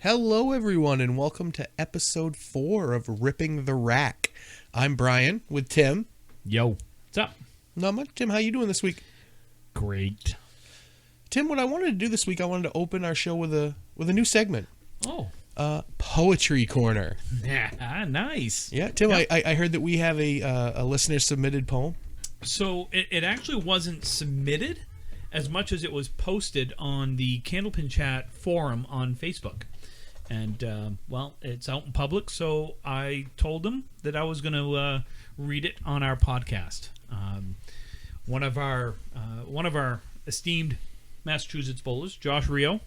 Hello, everyone, and welcome to episode 4 of Ripping the Rack. I'm Brian with Tim. Yo, what's up? Not much. Tim, how you doing this week? Great. Tim, what I wanted to do this week, I wanted to open our show with a new segment. Oh. Poetry Corner. Yeah, nice. Yeah, Tim, yep. I heard that we have a listener-submitted poem. So it actually wasn't submitted as much as it was posted on the Candlepin Chat forum on Facebook. And, well, it's out in public, so I told them that I was going to read it on our podcast. One of our esteemed Massachusetts bowlers, Josh Rio,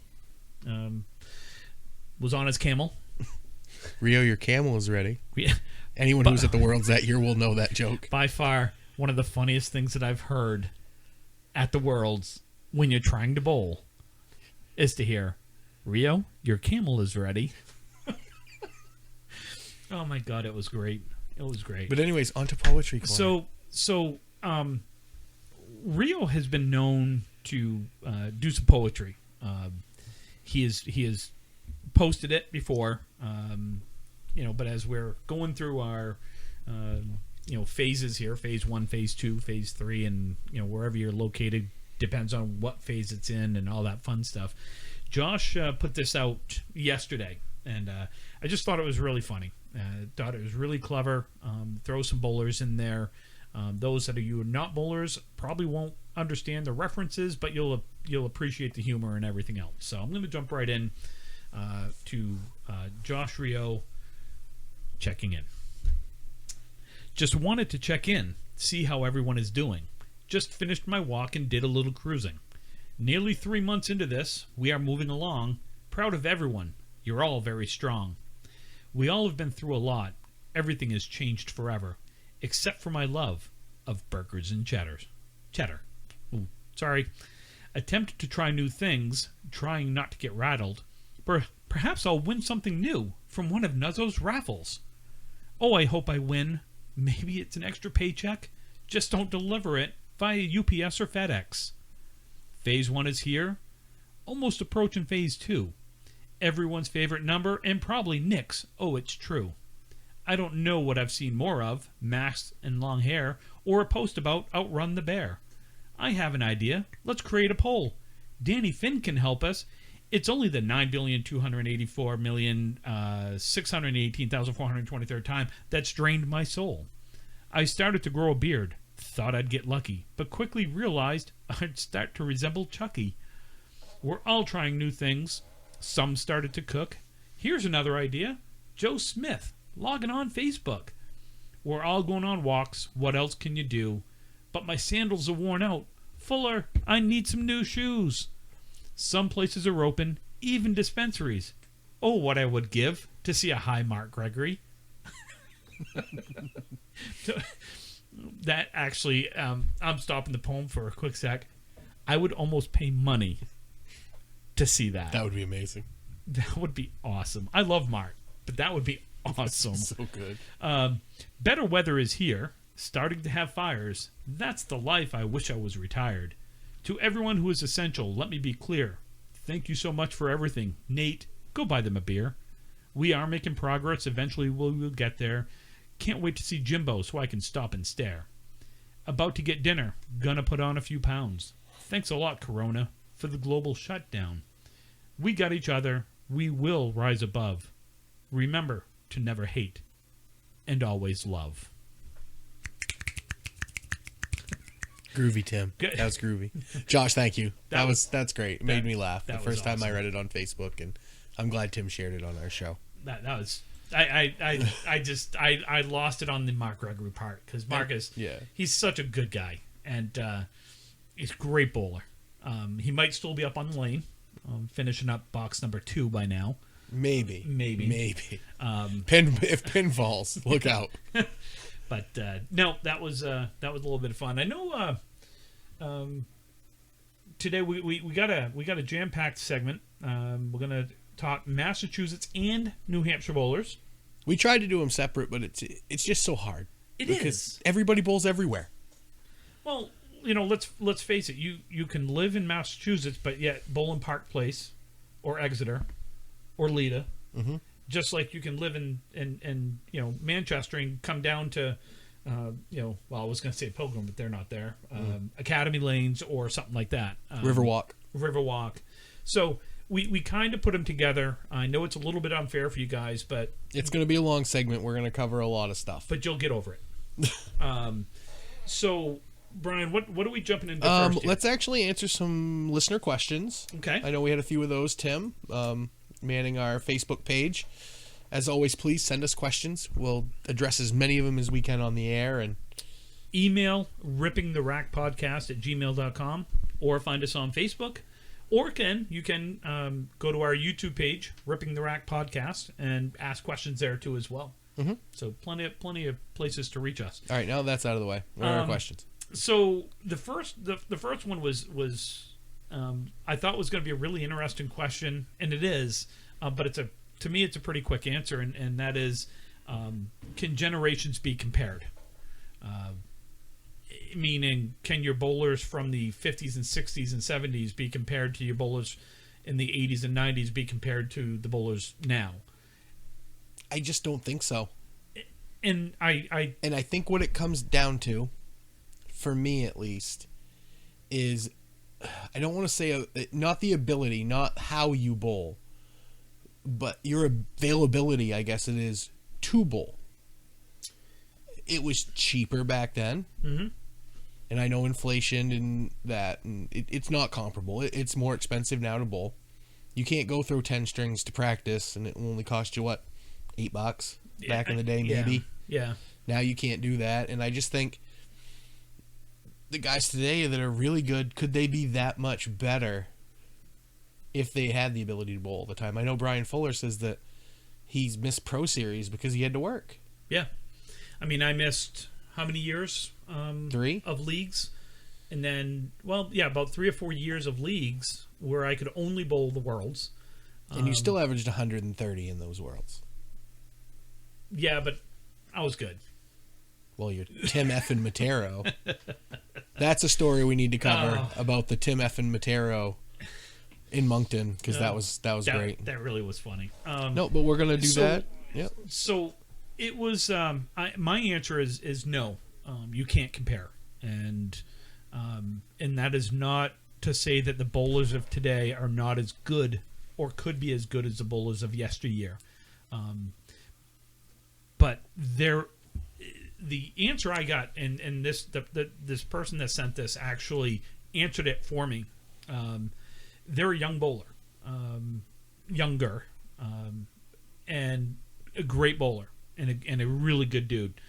was on his camel. Rio, your camel is ready. Yeah. Anyone who was at the Worlds that year will know that joke. By far, one of the funniest things that I've heard at the Worlds when you're trying to bowl is to hear, Rio, your camel is ready. Oh my God, it was great. It was great. But anyways, on to Poetry Corner. So Rio has been known to do some poetry. He has posted it before, but as we're going through our phases here, phase 1, phase 2, phase 3, and wherever you're located depends on what phase it's in and all that fun stuff. Josh put this out yesterday, and I just thought it was really funny. Thought it was really clever. Throw some bowlers in there. Those that are not bowlers probably won't understand the references, but you'll appreciate the humor and everything else. So I'm going to jump right in to Josh Rio checking in. Just wanted to check in, see how everyone is doing. Just finished my walk and did a little cruising. Nearly 3 months into this, we are moving along. Proud of everyone. You're all very strong. We all have been through a lot. Everything has changed forever, except for my love of burgers and cheddar. Ooh, sorry. Attempt to try new things, trying not to get rattled. Perhaps I'll win something new from one of Nuzzo's raffles. Oh, I hope I win. Maybe it's an extra paycheck. Just don't deliver it via UPS or FedEx. Phase 1 is here. Almost approaching phase 2. Everyone's favorite number and probably Nick's. Oh, it's true. I don't know what I've seen more of, masks and long hair, or a post about Outrun the Bear. I have an idea. Let's create a poll. Danny Finn can help us. It's only the 9,284,618,423rd time that's drained my soul. I started to grow a beard. Thought I'd get lucky, but quickly realized I'd start to resemble Chucky. We're all trying new things. Some started to cook. Here's another idea. Joe Smith, logging on Facebook. We're all going on walks. What else can you do? But my sandals are worn out. Fuller, I need some new shoes. Some places are open, even dispensaries. Oh, what I would give to see a high Mark Gregory. That actually, I'm stopping the poem for a quick sec. I would almost pay money to see that. That would be amazing. That would be awesome. I love Mark, but that would be awesome. So good. Better weather is here. Starting to have fires. That's the life I wish I was retired. To everyone who is essential, let me be clear. Thank you so much for everything. Nate, go buy them a beer. We are making progress. Eventually we'll get there. Can't wait to see Jimbo so I can stop and stare. About to get dinner. Gonna put on a few pounds. Thanks a lot, Corona, for the global shutdown. We got each other. We will rise above. Remember to never hate and always love. Groovy, Tim. Good. That was groovy. Josh, thank you. That's great. It made me laugh the first time I read it on Facebook, and I'm glad Tim shared it on our show. That was I lost it on the Mark Gregory part because Mark is he's such a good guy and he's a great bowler. He might still be up on the lane, finishing up box number 2 by now. Maybe. If pin falls, look out. But no, that was a little bit of fun. I know today we got a jam-packed segment. We're gonna talk Massachusetts and New Hampshire bowlers. We tried to do them separate, but it's just so hard. Because everybody bowls everywhere. Well, let's face it. You can live in Massachusetts, but yet bowl in Park Place, or Exeter, or Lita. Mm-hmm. Just like you can live in Manchester and come down to, I was going to say Pilgrim, but they're not there. Academy Lanes or something like that. Riverwalk. So we kind of put them together. I know it's a little bit unfair for you guys, but it's going to be a long segment. We're going to cover a lot of stuff, but you'll get over it. So, Brian, what are we jumping into first here? Let's actually answer some listener questions. Okay. I know we had a few of those, Tim, manning our Facebook page. As always, please send us questions. We'll address as many of them as we can on the air. And email rippingtherackpodcast@gmail.com or find us on Facebook. Or you can go to our YouTube page, Ripping the Rack Podcast, and ask questions there too as well. Mm-hmm. So plenty of places to reach us. All right, now that's out of the way. What are our questions? So the first one was I thought was going to be a really interesting question, and it is, but to me it's a pretty quick answer, and that is, can generations be compared? Meaning, can your bowlers from the 50s and 60s and 70s be compared to your bowlers in the 80s and 90s be compared to the bowlers now? I just don't think so. And I think what it comes down to, for me at least, is I don't want to say not the ability, not how you bowl, but your availability, I guess it is, to bowl. It was cheaper back then. Mm-hmm. And I know inflation and that, and it's not comparable. It's more expensive now to bowl. You can't go throw 10 strings to practice, and it will only cost you, what, $8 back in the day, maybe? Yeah. Now you can't do that, and I just think the guys today that are really good, could they be that much better if they had the ability to bowl all the time? I know Brian Fuller says that he's missed Pro Series because he had to work. Yeah. I mean, I missed how many years? 3 of leagues, and then about 3 or 4 years of leagues where I could only bowl the Worlds, and you still averaged 130 in those Worlds. Yeah, but I was good. Well, you're Tim effing Matero. That's a story we need to cover about the Tim effing Matero in Moncton, because that was great. That really was funny. No, but we're gonna do that. Yep. So it was. My answer is no. You can't compare, and that is not to say that the bowlers of today are not as good or could be as good as the bowlers of yesteryear. But the answer I got, and this person that sent this actually answered it for me. They're a young bowler, younger, and a great bowler, and a really good dude.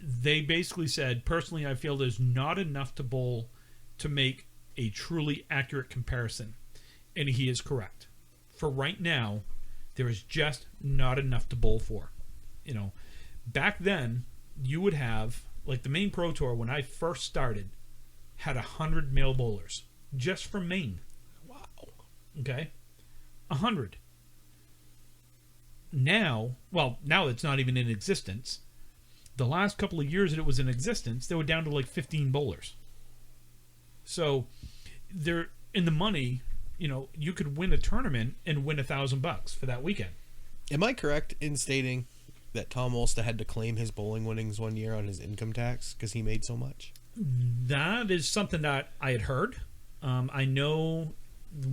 They basically said, personally, I feel there's not enough to bowl to make a truly accurate comparison. And he is correct. For right now, there is just not enough to bowl for. Back then, you would have, like the Maine Pro Tour, when I first started, had 100 male bowlers. Just from Maine. Wow. Okay? 100. Now it's not even in existence. The last couple of years that it was in existence, they were down to like 15 bowlers. So they're in the money. You could win a tournament and win $1,000 for that weekend. Am I correct in stating that Tom Olsta had to claim his bowling winnings one year on his income tax because he made so much? That is something that I had heard. I know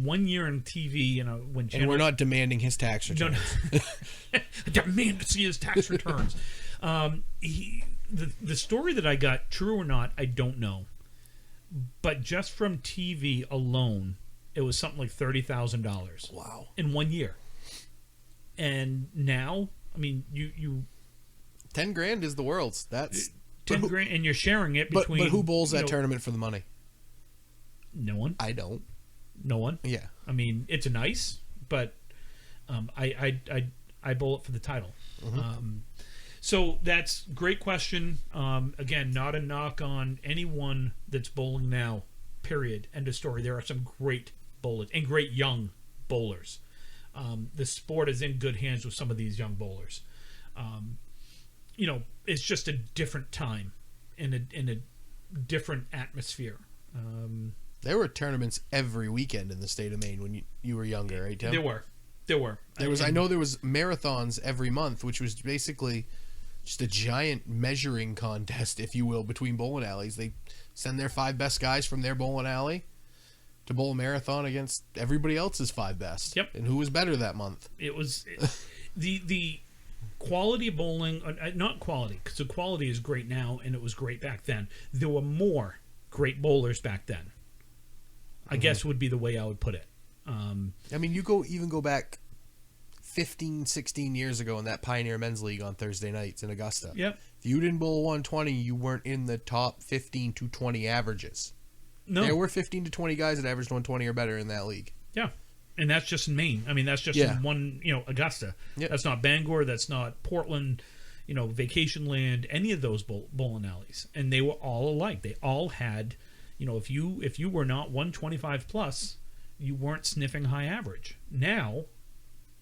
1 year in TV, when and we're not demanding his tax returns. No. Demand to see his tax returns. The story that I got, true or not, I don't know. But just from TV alone, it was something like $30,000. Wow! In 1 year. And now, I mean, you $10,000 is the world's. That's $10,000, and you're sharing it between. But who bowls that tournament for the money? No one. I don't. No one. Yeah. I mean, it's nice, but I bowl it for the title. Mm-hmm. So that's great question. Again, not a knock on anyone that's bowling now. Period. End of story. There are some great bowlers and great young bowlers. The sport is in good hands with some of these young bowlers. It's just a different time in a different atmosphere. There were tournaments every weekend in the state of Maine when you were younger, right, Tim? There were. There were. I know there was marathons every month, which was basically just a giant measuring contest, if you will, between bowling alleys. They send their 5 best guys from their bowling alley to bowl a marathon against everybody else's 5 best. Yep. And who was better that month? It was the quality of bowling, not quality, because the quality is great now, and it was great back then. There were more great bowlers back then. I guess would be the way I would put it. I mean, you go back 15, 16 years ago in that Pioneer Men's League on Thursday nights in Augusta. Yep. If you didn't bowl 120, you weren't in the top 15 to 20 averages. No. There were 15 to 20 guys that averaged 120 or better in that league. Yeah. And that's just in Maine. I mean, that's just in one, Augusta. Yep. That's not Bangor. That's not Portland, Vacation Land, any of those bowling alleys. And they were all alike. They all had, if you were not 125 plus, you weren't sniffing high average. Now,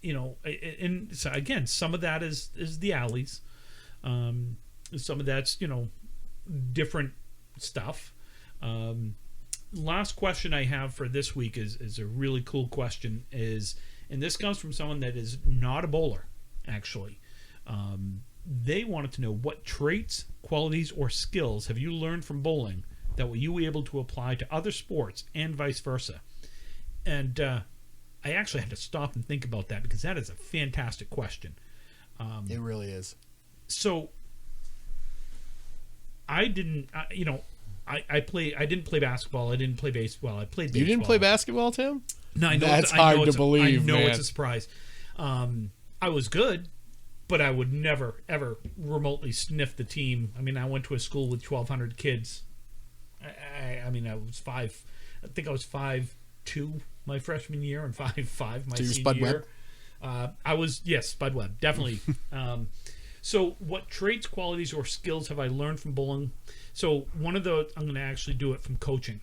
and so again, some of that is the alleys. Some of that's, different stuff. Last question I have for this week is a really cool question, and this comes from someone that is not a bowler, actually. They wanted to know, what traits, qualities, or skills have you learned from bowling that were you able to apply to other sports and vice versa? And I actually had to stop and think about that, because that is a fantastic question. It really is. So I didn't, I didn't play basketball. I didn't play baseball. I played baseball. You didn't play basketball, Tim? No, I know. That's hard to believe, I know man. it's a surprise. I was good, but I would never, ever remotely sniff the team. I mean, I went to a school with 1,200 kids. I mean, I was 5. I think I was 5'2" my freshman year and 5'5" my senior Spud year. Webb? I was, yes, Spud Webb, definitely. So what traits, qualities, or skills have I learned from bowling? So one of the, I'm going to actually do it from coaching.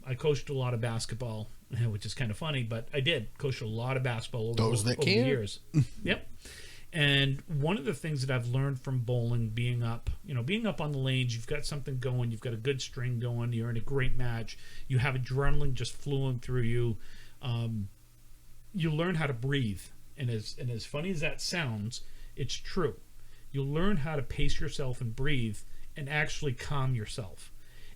I coached a lot of basketball, which is kind of funny, but I did coach a lot of basketball over the years. Yep. And one of the things that I've learned from bowling, being up on the lanes, you've got something going, you've got a good string going, you're in a great match, you have adrenaline just flowing through you. You learn how to breathe. And as funny as that sounds, it's true. You'll learn how to pace yourself and breathe and actually calm yourself.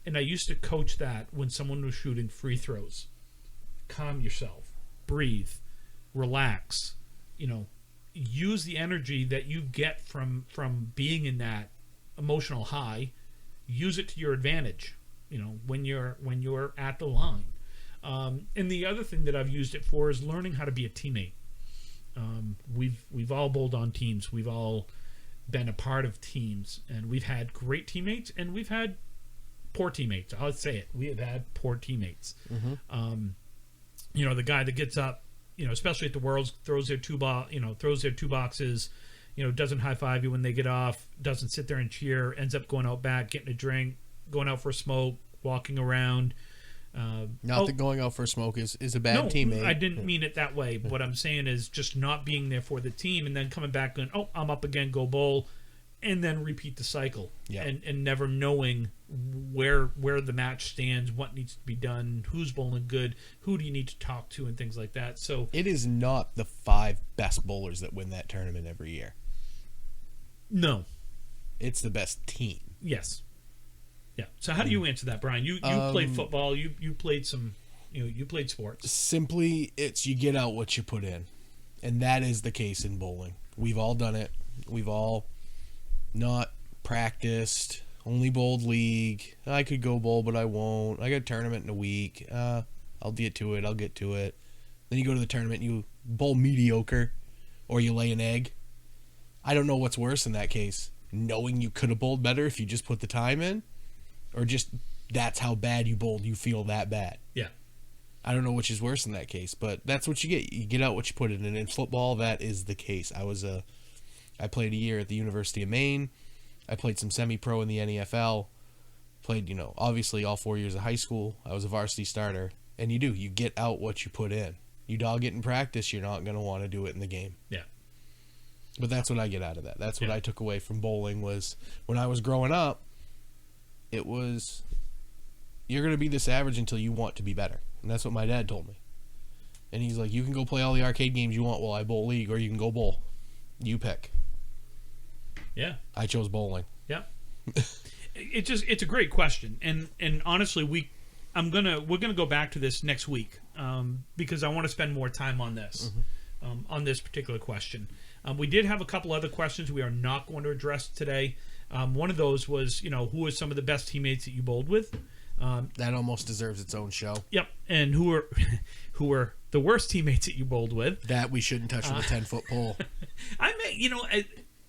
And I used to coach that when someone was shooting free throws. Calm yourself, breathe, relax, use the energy that you get from being in that emotional high, use it to your advantage, when you're at the line. And the other thing that I've used it for is learning how to be a teammate. We've all bowled on teams. We've all been a part of teams, and we've had great teammates and we've had poor teammates. I'll say it. We have had poor teammates. Mm-hmm. The guy that gets up, especially at the Worlds, throws their two boxes, doesn't high five you when they get off, doesn't sit there and cheer, ends up going out back, getting a drink, going out for a smoke, walking around. Not that going out for a smoke is a bad teammate. I didn't mean it that way. What I'm saying is just not being there for the team and then coming back going, oh, I'm up again, go bowl, and then repeat the cycle. Yeah. And never knowing where the match stands, what needs to be done, who's bowling good, who do you need to talk to, and things like that. So it is not the 5 best bowlers that win that tournament every year. No. It's the best team. Yes. Yeah. So how do you answer that, Brian? You played football. You played some. You played sports. Simply, it's you get out what you put in, and that is the case in bowling. We've all done it. We've all not practiced. Only bowled league. I could go bowl, but I won't. I got a tournament in a week. I'll get to it. I'll get to it. Then you go to the tournament. And you bowl mediocre, or you lay an egg. I don't know what's worse in that case. Knowing you could have bowled better if you just put the time in. Or just that's how bad you bowled, you feel that bad. Yeah. I don't know which is worse in that case, but that's what you get. You get out what you put in. And in football, that is the case. I played a year at the University of Maine. I played some semi-pro in the NFL. Played, obviously all 4 years of high school. I was a varsity starter. And you get out what you put in. You dog it in practice, you're not going to want to do it in the game. Yeah. But that's what I get out of that. That's what I took away from bowling was when I was growing up, it was, you're going to be this average until you want to be better. And that's what my dad told me. And he's like, you can go play all the arcade games you want while I bowl league, or you can go bowl. You pick. Yeah. I chose bowling. Yeah. It's a great question. And honestly, we're gonna go back to this next week, because I want to spend more time on this, on this particular question. We did have a couple other questions we are not going to address today. One of those was, who are some of the best teammates that you bowled with? That almost deserves its own show. Yep. And who are the worst teammates that you bowled with? That we shouldn't touch with a 10-foot pole. I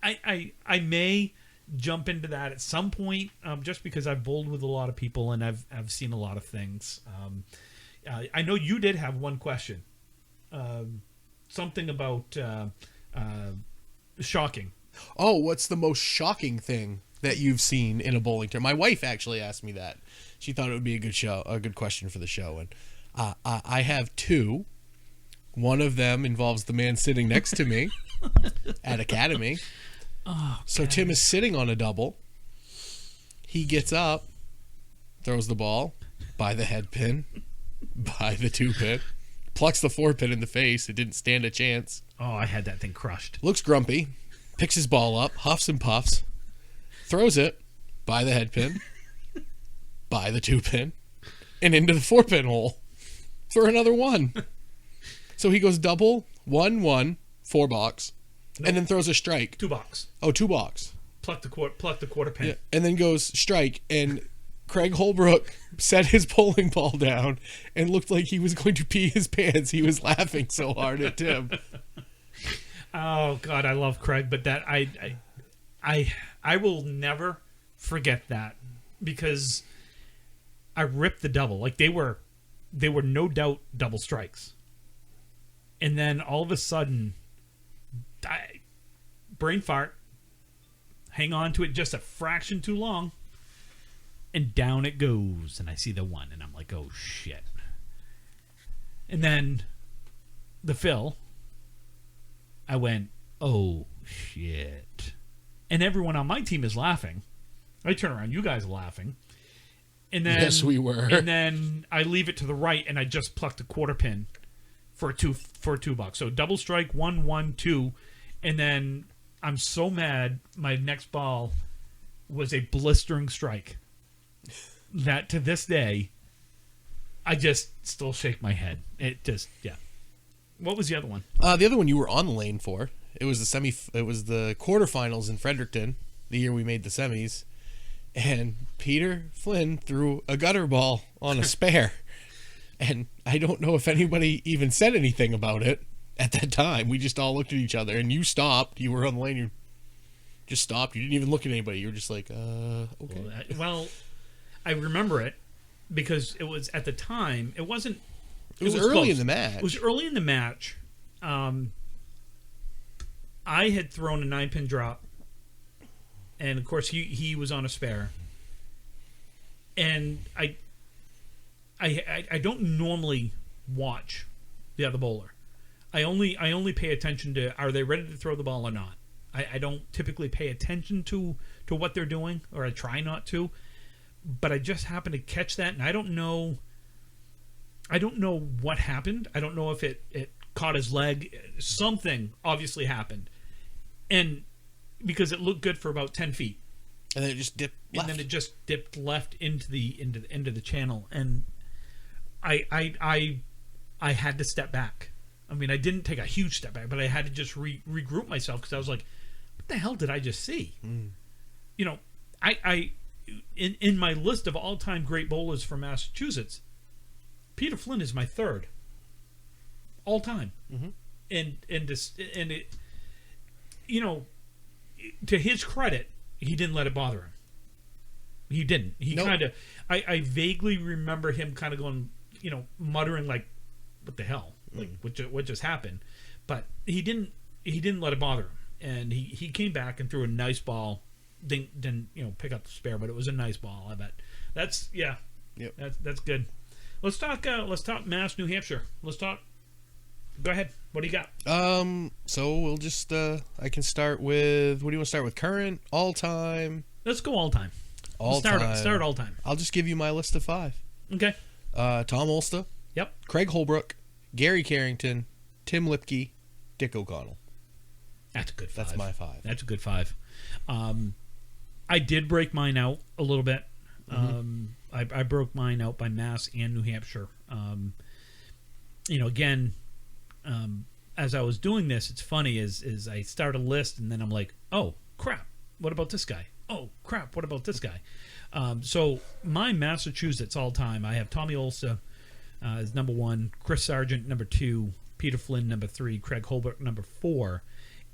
may, I may jump into that at some point, just because I've bowled with a lot of people and I've seen a lot of things. I know you did have one question, something about shocking. Oh, what's the most shocking thing that you've seen in a bowling tournament? My wife actually asked me that. She thought it would be a good question for the show, and I have two. One of them involves the man sitting next to me at Academy. Oh, so Tim is sitting on a double. He gets up, throws the ball by the head pin, by the 2-pin, plucks the 4-pin in the face. It didn't stand a chance. Oh, I had that thing crushed. Looks grumpy, picks his ball up, huffs and puffs, throws it by the head pin, by the 2-pin, and into the 4-pin hole for another one. So he goes double, 1-1, 4-box, and then throws a strike. 2-box. Oh, 2-box. Pluck the quarter pin. Yeah. And then goes strike, and Craig Holbrook set his bowling ball down and looked like he was going to pee his pants. He was laughing so hard at Tim. Oh God, I love Craig, but that I will never forget that, because I ripped the double. Like they were no doubt double strikes. And then all of a sudden, brain fart, hang on to it just a fraction too long, and down it goes. And I see the 1, and I'm like, oh shit. And then the fill, I went, oh shit. And everyone on my team is laughing. I turn around, you guys are laughing. And then, yes, we were. And then I leave it to the right, and I just plucked a quarter pin for a 2-buck. So double strike, 1, 1, 2, and then I'm so mad. My next ball was a blistering strike that to this day I just still shake my head. It just, yeah. What was the other one? The other one you were on the lane for. It was the quarterfinals in Fredericton, the year we made the semis, and Peter Flynn threw a gutter ball on a spare. And I don't know if anybody even said anything about it at that time. We just all looked at each other, and you stopped. You were on the lane. You just stopped. You didn't even look at anybody. You were just like, okay. Well, I remember it because it was at the time. It wasn't. It was early close. in the match. It was early in the match. I had thrown a 9-pin drop, and of course he was on a spare. And I don't normally watch the other bowler. I only pay attention to, are they ready to throw the ball or not. I don't typically pay attention to what they're doing, or I try not to. But I just happened to catch that, and I don't know what happened. I don't know if it caught his leg. Something obviously happened, and because it looked good for about 10 feet, and then it just dipped left. And then it just dipped left into the channel, and I had to step back. I mean, I didn't take a huge step back, but I had to just regroup myself, because I was like, what the hell did I just see? You know, I in my list of all-time great bowlers from Massachusetts, Peter Flynn is my third all time. And it, you know, to his credit, he didn't let it bother him. He didn't. He kind of, I vaguely remember him kind of going, you know, muttering like, what the hell? Like, what just happened? But he didn't let it bother him. And he came back and threw a nice ball. Didn't you know, pick up the spare, but it was a nice ball. I bet. That's, yeah. Yep. That's good. Let's talk Mass, New Hampshire. Go ahead. What do you got? So we'll just I can start with, what do you want to start with? Current, all time? Let's go all time. Time. Start all time. I'll just give you my list of 5. Okay. Tom Olsta. Yep. Craig Holbrook. Gary Carrington, Tim Lipke, Dick O'Connell. That's a good 5. That's my 5. That's a good 5. I did break mine out a little bit. I broke mine out by Mass and New Hampshire. Again, as I was doing this, it's funny is I start a list and then I'm like, oh crap, what about this guy? Oh crap, what about this guy? So my Massachusetts all time, I have Tommy Olsa as number 1, Chris Sargent number 2, Peter Flynn number 3, Craig Holbrook number 4,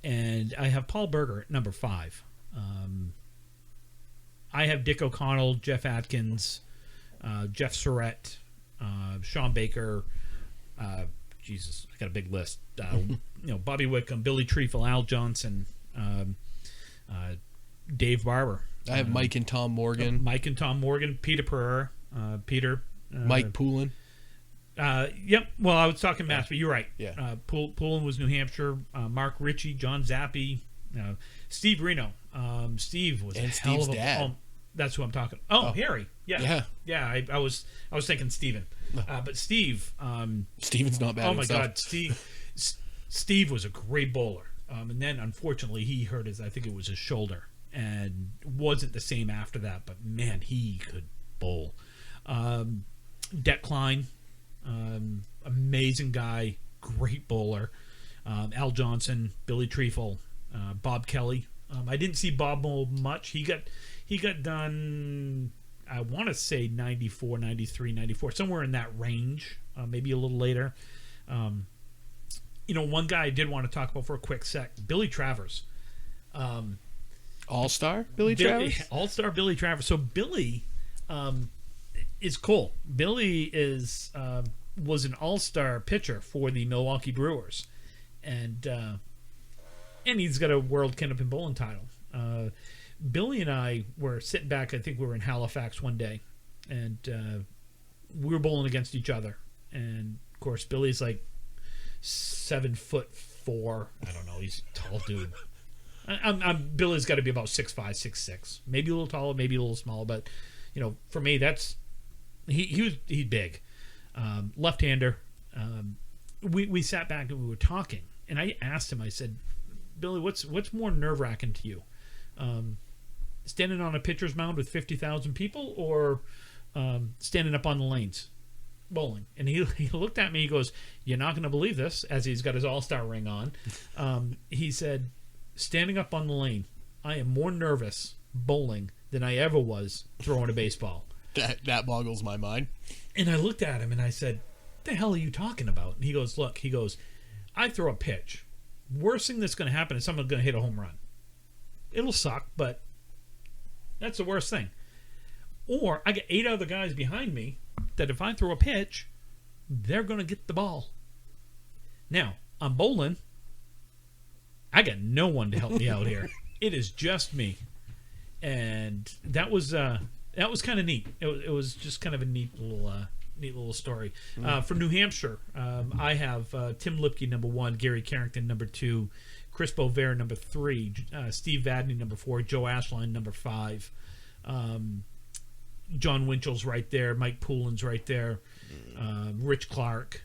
and I have Paul Berger at number 5. I have Dick O'Connell, Jeff Atkins, Jeff Surratt, Sean Baker. Jesus, I got a big list. Bobby Wickham, Billy Treefel, Al Johnson, Dave Barber. I have Mike and Tom Morgan. Peter Pereira, Peter. Mike Poulin. Yep. Well, I was talking Mass, but you're right. Yeah. Poulin was New Hampshire. Mark Ritchie, John Zappi, Steve Reno. Steve was and a hell Steve's of a. dad. Oh, that's who I'm talking. Oh, Harry. Yeah. Yeah. I was thinking Steven, but Steve. Steven's not bad. Oh my himself. God, Steve was a great bowler. And then unfortunately he hurt I think it was his shoulder, and wasn't the same after that. But man, he could bowl. Det Klein, amazing guy, great bowler. Al Johnson, Billy Treefel, Bob Kelly. I didn't see Bob bowl much. He got done, I want to say 94, 93, 94, somewhere in that range, maybe a little later. One guy I did want to talk about for a quick sec, Billy Travers. All-Star Billy Travers? All-Star Billy Travers. So Billy is cool. Billy was an all-star pitcher for the Milwaukee Brewers. And he's got a World Kennepin Bowling title. Billy and I were sitting back, I think we were in Halifax one day, and we were bowling against each other. And, of course, Billy's like 7'4". I don't know. He's a tall dude. Billy's got to be about 6'5", 6'6". Maybe a little taller, maybe a little smaller. But, for me, that's... He's big. Left-hander. We sat back and we were talking. And I asked him, I said, Billy, what's more nerve-wracking to you? Standing on a pitcher's mound with 50,000 people, or standing up on the lanes bowling? And he looked at me, he goes, you're not going to believe this, as he's got his all-star ring on. He said, standing up on the lane, I am more nervous bowling than I ever was throwing a baseball. That boggles my mind. And I looked at him and I said, what the hell are you talking about? And he goes, look, I throw a pitch. Worst thing that's going to happen is someone's going to hit a home run. It'll suck, but that's the worst thing. Or I get 8 other guys behind me that if I throw a pitch, they're going to get the ball. Now, I'm bowling. I got no one to help me out here. It is just me. And that was kind of neat. It was just kind of a neat little story. For New Hampshire, I have Tim Lipke number 1, Gary Carrington number 2, Chris Bovair number 3, Steve Vadney number 4, Joe Ashline number 5, John Winchell's right there, Mike Poulin's right there, Rich Clark,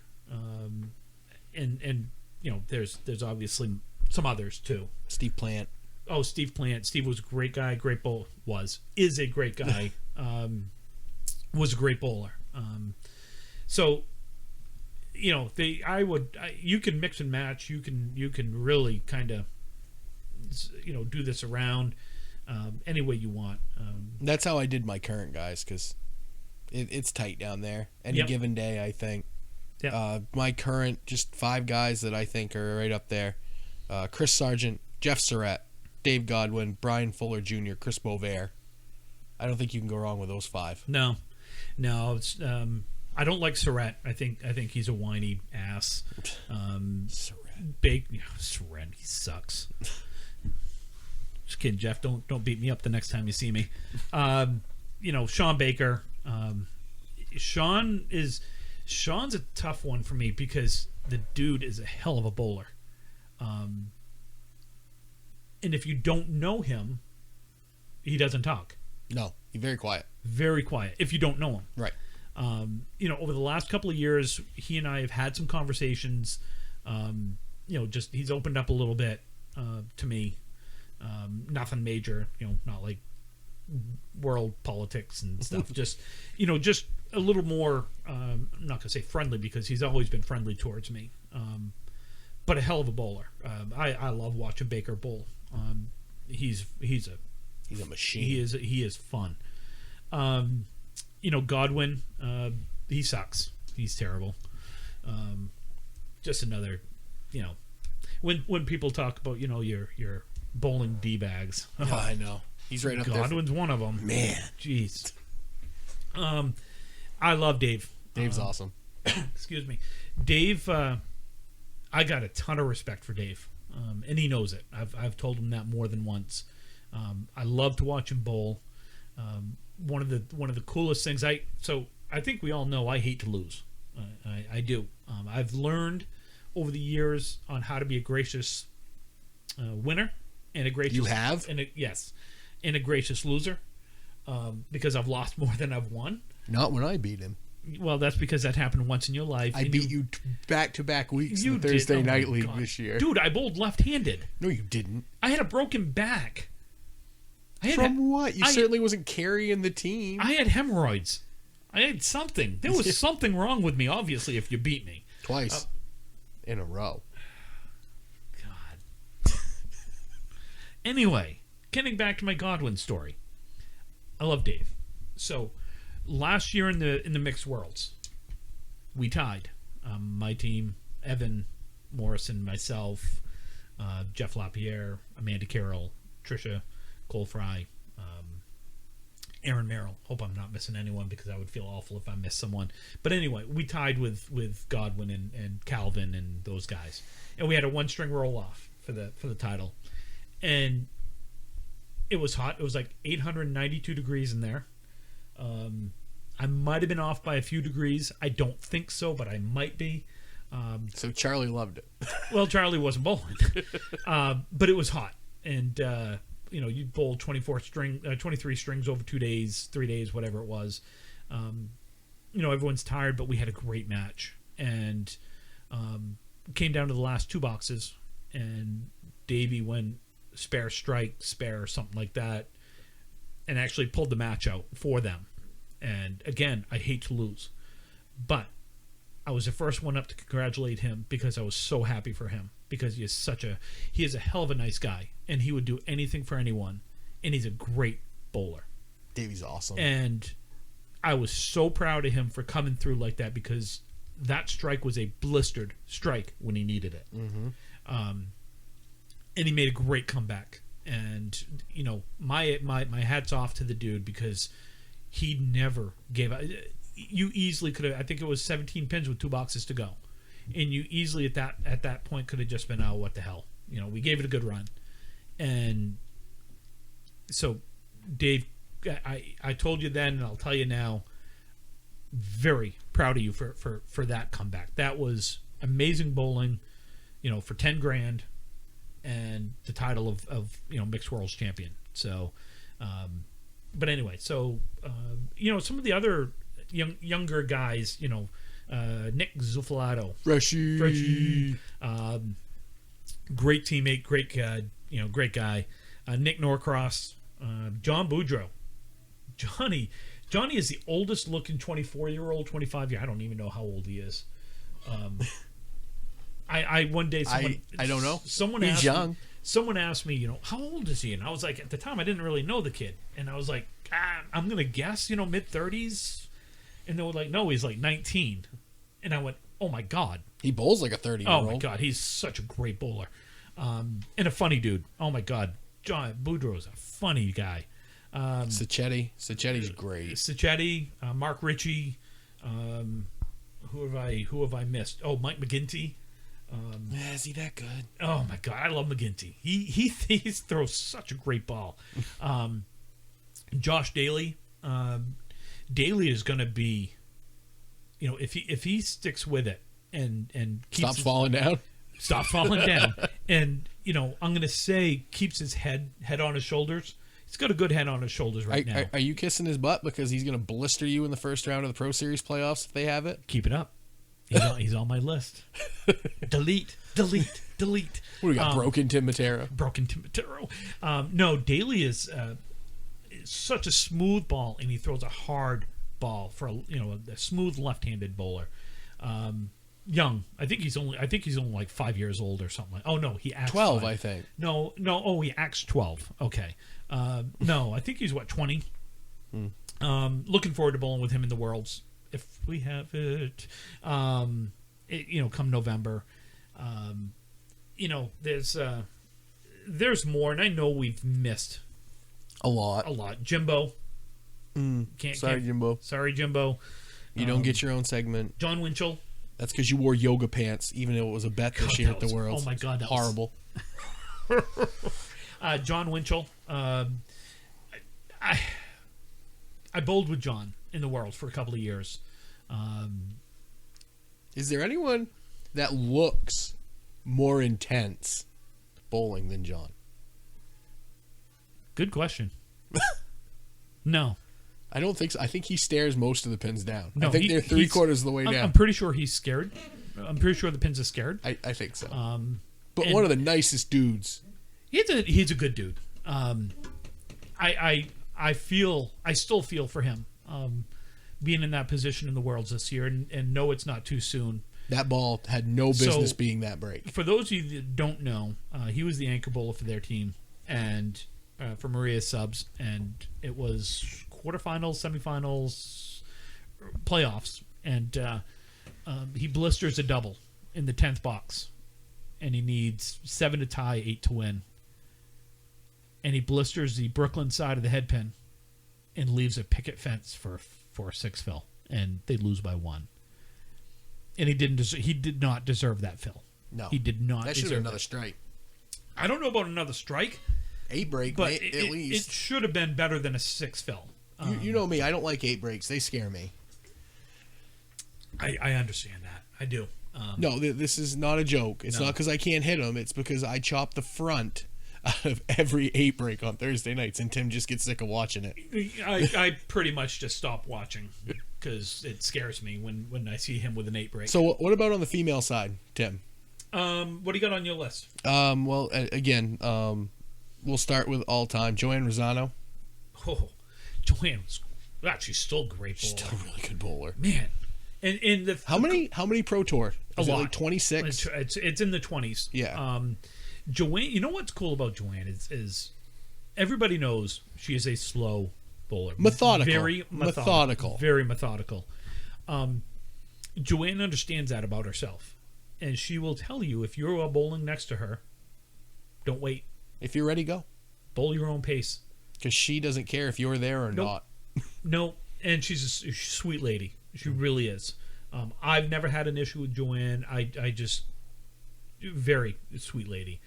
and there's obviously some others too. Steve Plant. Oh, Steve Plant. Steve was a great guy. Is a great guy. Was a great bowler. So, you can mix and match. You can really kind of, do this around any way you want. That's how I did my current guys, because it's tight down there. Any given day, I think. Yep. My current, just 5 guys that I think are right up there. Chris Sargent, Jeff Surratt, Dave Godwin, Brian Fuller Jr., Chris Bovair. I don't think you can go wrong with those 5. No. It's, I don't like Surratt. I think he's a whiny ass. Surratt. Surratt, he sucks. Just kidding, Jeff. Don't beat me up the next time you see me. Sean Baker. Sean's a tough one for me because the dude is a hell of a bowler. And if you don't know him, he doesn't talk. No, he's very quiet. Very quiet. If you don't know him, right? Over the last couple of years, he and I have had some conversations. Just he's opened up a little bit to me. Nothing major, not like world politics and stuff. just a little more. I'm not gonna say friendly because he's always been friendly towards me. But a hell of a bowler. I love watching Baker bowl. He's a machine. He is fun. Godwin, he sucks. He's terrible. Just another, when people talk about your bowling d-bags. Yeah, I know. He's right up there. Godwin's one of them. Man, jeez. I love Dave. Dave's awesome. Excuse me, Dave. I got a ton of respect for Dave, and he knows it. I've told him that more than once. I love to watch him bowl. One of the coolest things. I think we all know I hate to lose. I do. I've learned over the years on how to be a gracious winner and a gracious. You have? Yes, and a gracious loser, because I've lost more than I've won. Not when I beat him. Well, that's because that happened once in your life. I beat you back-to-back weeks in the Thursday Night League this year. Dude, I bowled left-handed. No, you didn't. I had a broken back. From what? You certainly wasn't carrying the team. I had hemorrhoids. I had something. There was something wrong with me, obviously, if you beat me. Twice. In a row. God. Anyway, getting back to my Godwin story. I love Dave. So, last year in the mixed worlds, we tied. My team, Evan Morrison, myself, Jeff LaPierre, Amanda Carroll, Trisha, Cole Fry, Aaron Merrill. Hope I'm not missing anyone because I would feel awful if I missed someone. But anyway, we tied with Godwin and Calvin and those guys, and we had a one-string roll-off for the title, and it was hot. It was like 892 degrees in there. I might have been off by a few degrees. I don't think so, but I might be. So Charlie loved it. Well, Charlie wasn't bowling, but it was hot, and you bowl 23 strings over 2 days, 3 days, whatever it was. Everyone's tired, but we had a great match, and came down to the last two boxes, and Davey went spare strike, spare something like that, and actually pulled the match out for them. And again, I hate to lose, but I was the first one up to congratulate him because I was so happy for him, because he is a hell of a nice guy, and he would do anything for anyone, and he's a great bowler. Davey's awesome. And I was so proud of him for coming through like that, because that strike was a blistered strike when he needed it. Mm-hmm. And he made a great comeback. And my hat's off to the dude, because he never gave up. You easily could have. I think it was 17 pins with 2 boxes to go, and you easily at that point could have just been, oh, what the hell? We gave it a good run. And so, Dave, I told you then, and I'll tell you now, very proud of you for that comeback. That was amazing bowling, for 10 grand and the title of mixed worlds champion. So, but anyway, so some of the other younger guys, Nick Zuffalato, Freshy, great teammate, great guy. Nick Norcross, John Boudreau. Johnny is the oldest looking 24-year-old, 25-year. I don't even know how old he is. I one day someone, I don't know. He's young. Someone asked me, how old is he? And I was like, at the time I didn't really know the kid, and I was like, I'm gonna guess, mid-30s. And they were like, no, he's like 19. And I went, oh my god, he bowls like a 30-year-old. Oh my god, he's such a great bowler, and a funny dude. Oh my god, John Boudreau's a funny guy. Sachetti's great. Sacchetti, Mark Ritchie. Who have I missed? Oh, Mike McGinty. Is he that good? Oh my god, I love McGinty. He throws such a great ball. Josh Daly. Daly is going to be, if he sticks with it and keeps falling down, and I'm going to say keeps his head on his shoulders. He's got a good head on his shoulders right now. Are you kissing his butt because he's going to blister you in the first round of the Pro Series playoffs if they have it? Keep it up. He's on my list. Delete. What do we got? Broken Tim Matera? Broken Tim Matera. No, Daly is such a smooth ball, and he throws a hard ball for a smooth left-handed bowler. Young. I think he's only like 5 years old or something. Oh no, he acts 12, 5. I think. No. Oh, he acts 12. Okay. No, I think he's 20. Looking forward to bowling with him in the Worlds if we have it. Come November. There's more, and I know we've missed a lot. Jimbo. Sorry, Jimbo. Sorry, Jimbo. You don't get your own segment. John Winchell. That's because you wore yoga pants, even though it was a bet this year at the Worlds. Oh my God, that horrible. John Winchell. I bowled with John in the World for a couple of years. Is there anyone that looks more intense bowling than John? Good question. No. I don't think so. I think he stares most of the pins down. No, I think they're three-quarters of the way down. I'm pretty sure he's scared. I'm pretty sure the pins are scared. I think so. But one of the nicest dudes. He's a good dude. I still feel for him being in that position in the Worlds this year, and know it's not too soon. That ball had no business being that break. For those of you that don't know, he was the anchor bowler for their team and for Maria Subs, and it was quarterfinals, semifinals, playoffs, and he blisters a double in the 10th box, and he needs 7 to tie, 8 to win, and he blisters the Brooklyn side of the head pin and leaves a picket fence for a 6 fill, and they lose by 1. And he did not deserve that fill. No, he did not. That should have been another strike. I don't know about another strike. 8 break, but at least. It should have been better than a 6 fill. You know me. I don't like 8 breaks. They scare me. I understand that. I do. No, this is not a joke. It's not because I can't hit them. It's because I chop the front out of every 8 break on Thursday nights, and Tim just gets sick of watching it. I pretty much just stop watching because it scares me when I see him with an 8 break. So what about on the female side, Tim? What do you got on your list? Well, again, we'll start with all-time. Joanne Rosano. Oh, Joanne she's still a great bowler. She's still a really good bowler. Man. And how many Pro Tour? A lot. Like 26? It's in the 20s. Yeah. Joanne, you know what's cool about Joanne is everybody knows she is a slow bowler. Methodical. Very methodical. Very methodical. Joanne understands that about herself. And she will tell you if you're bowling next to her, don't wait. If you're ready, go. Bowl your own pace. Because she doesn't care if you're there or not. No, and she's a sweet lady. She really is. I've never had an issue with Joanne. I just very sweet lady.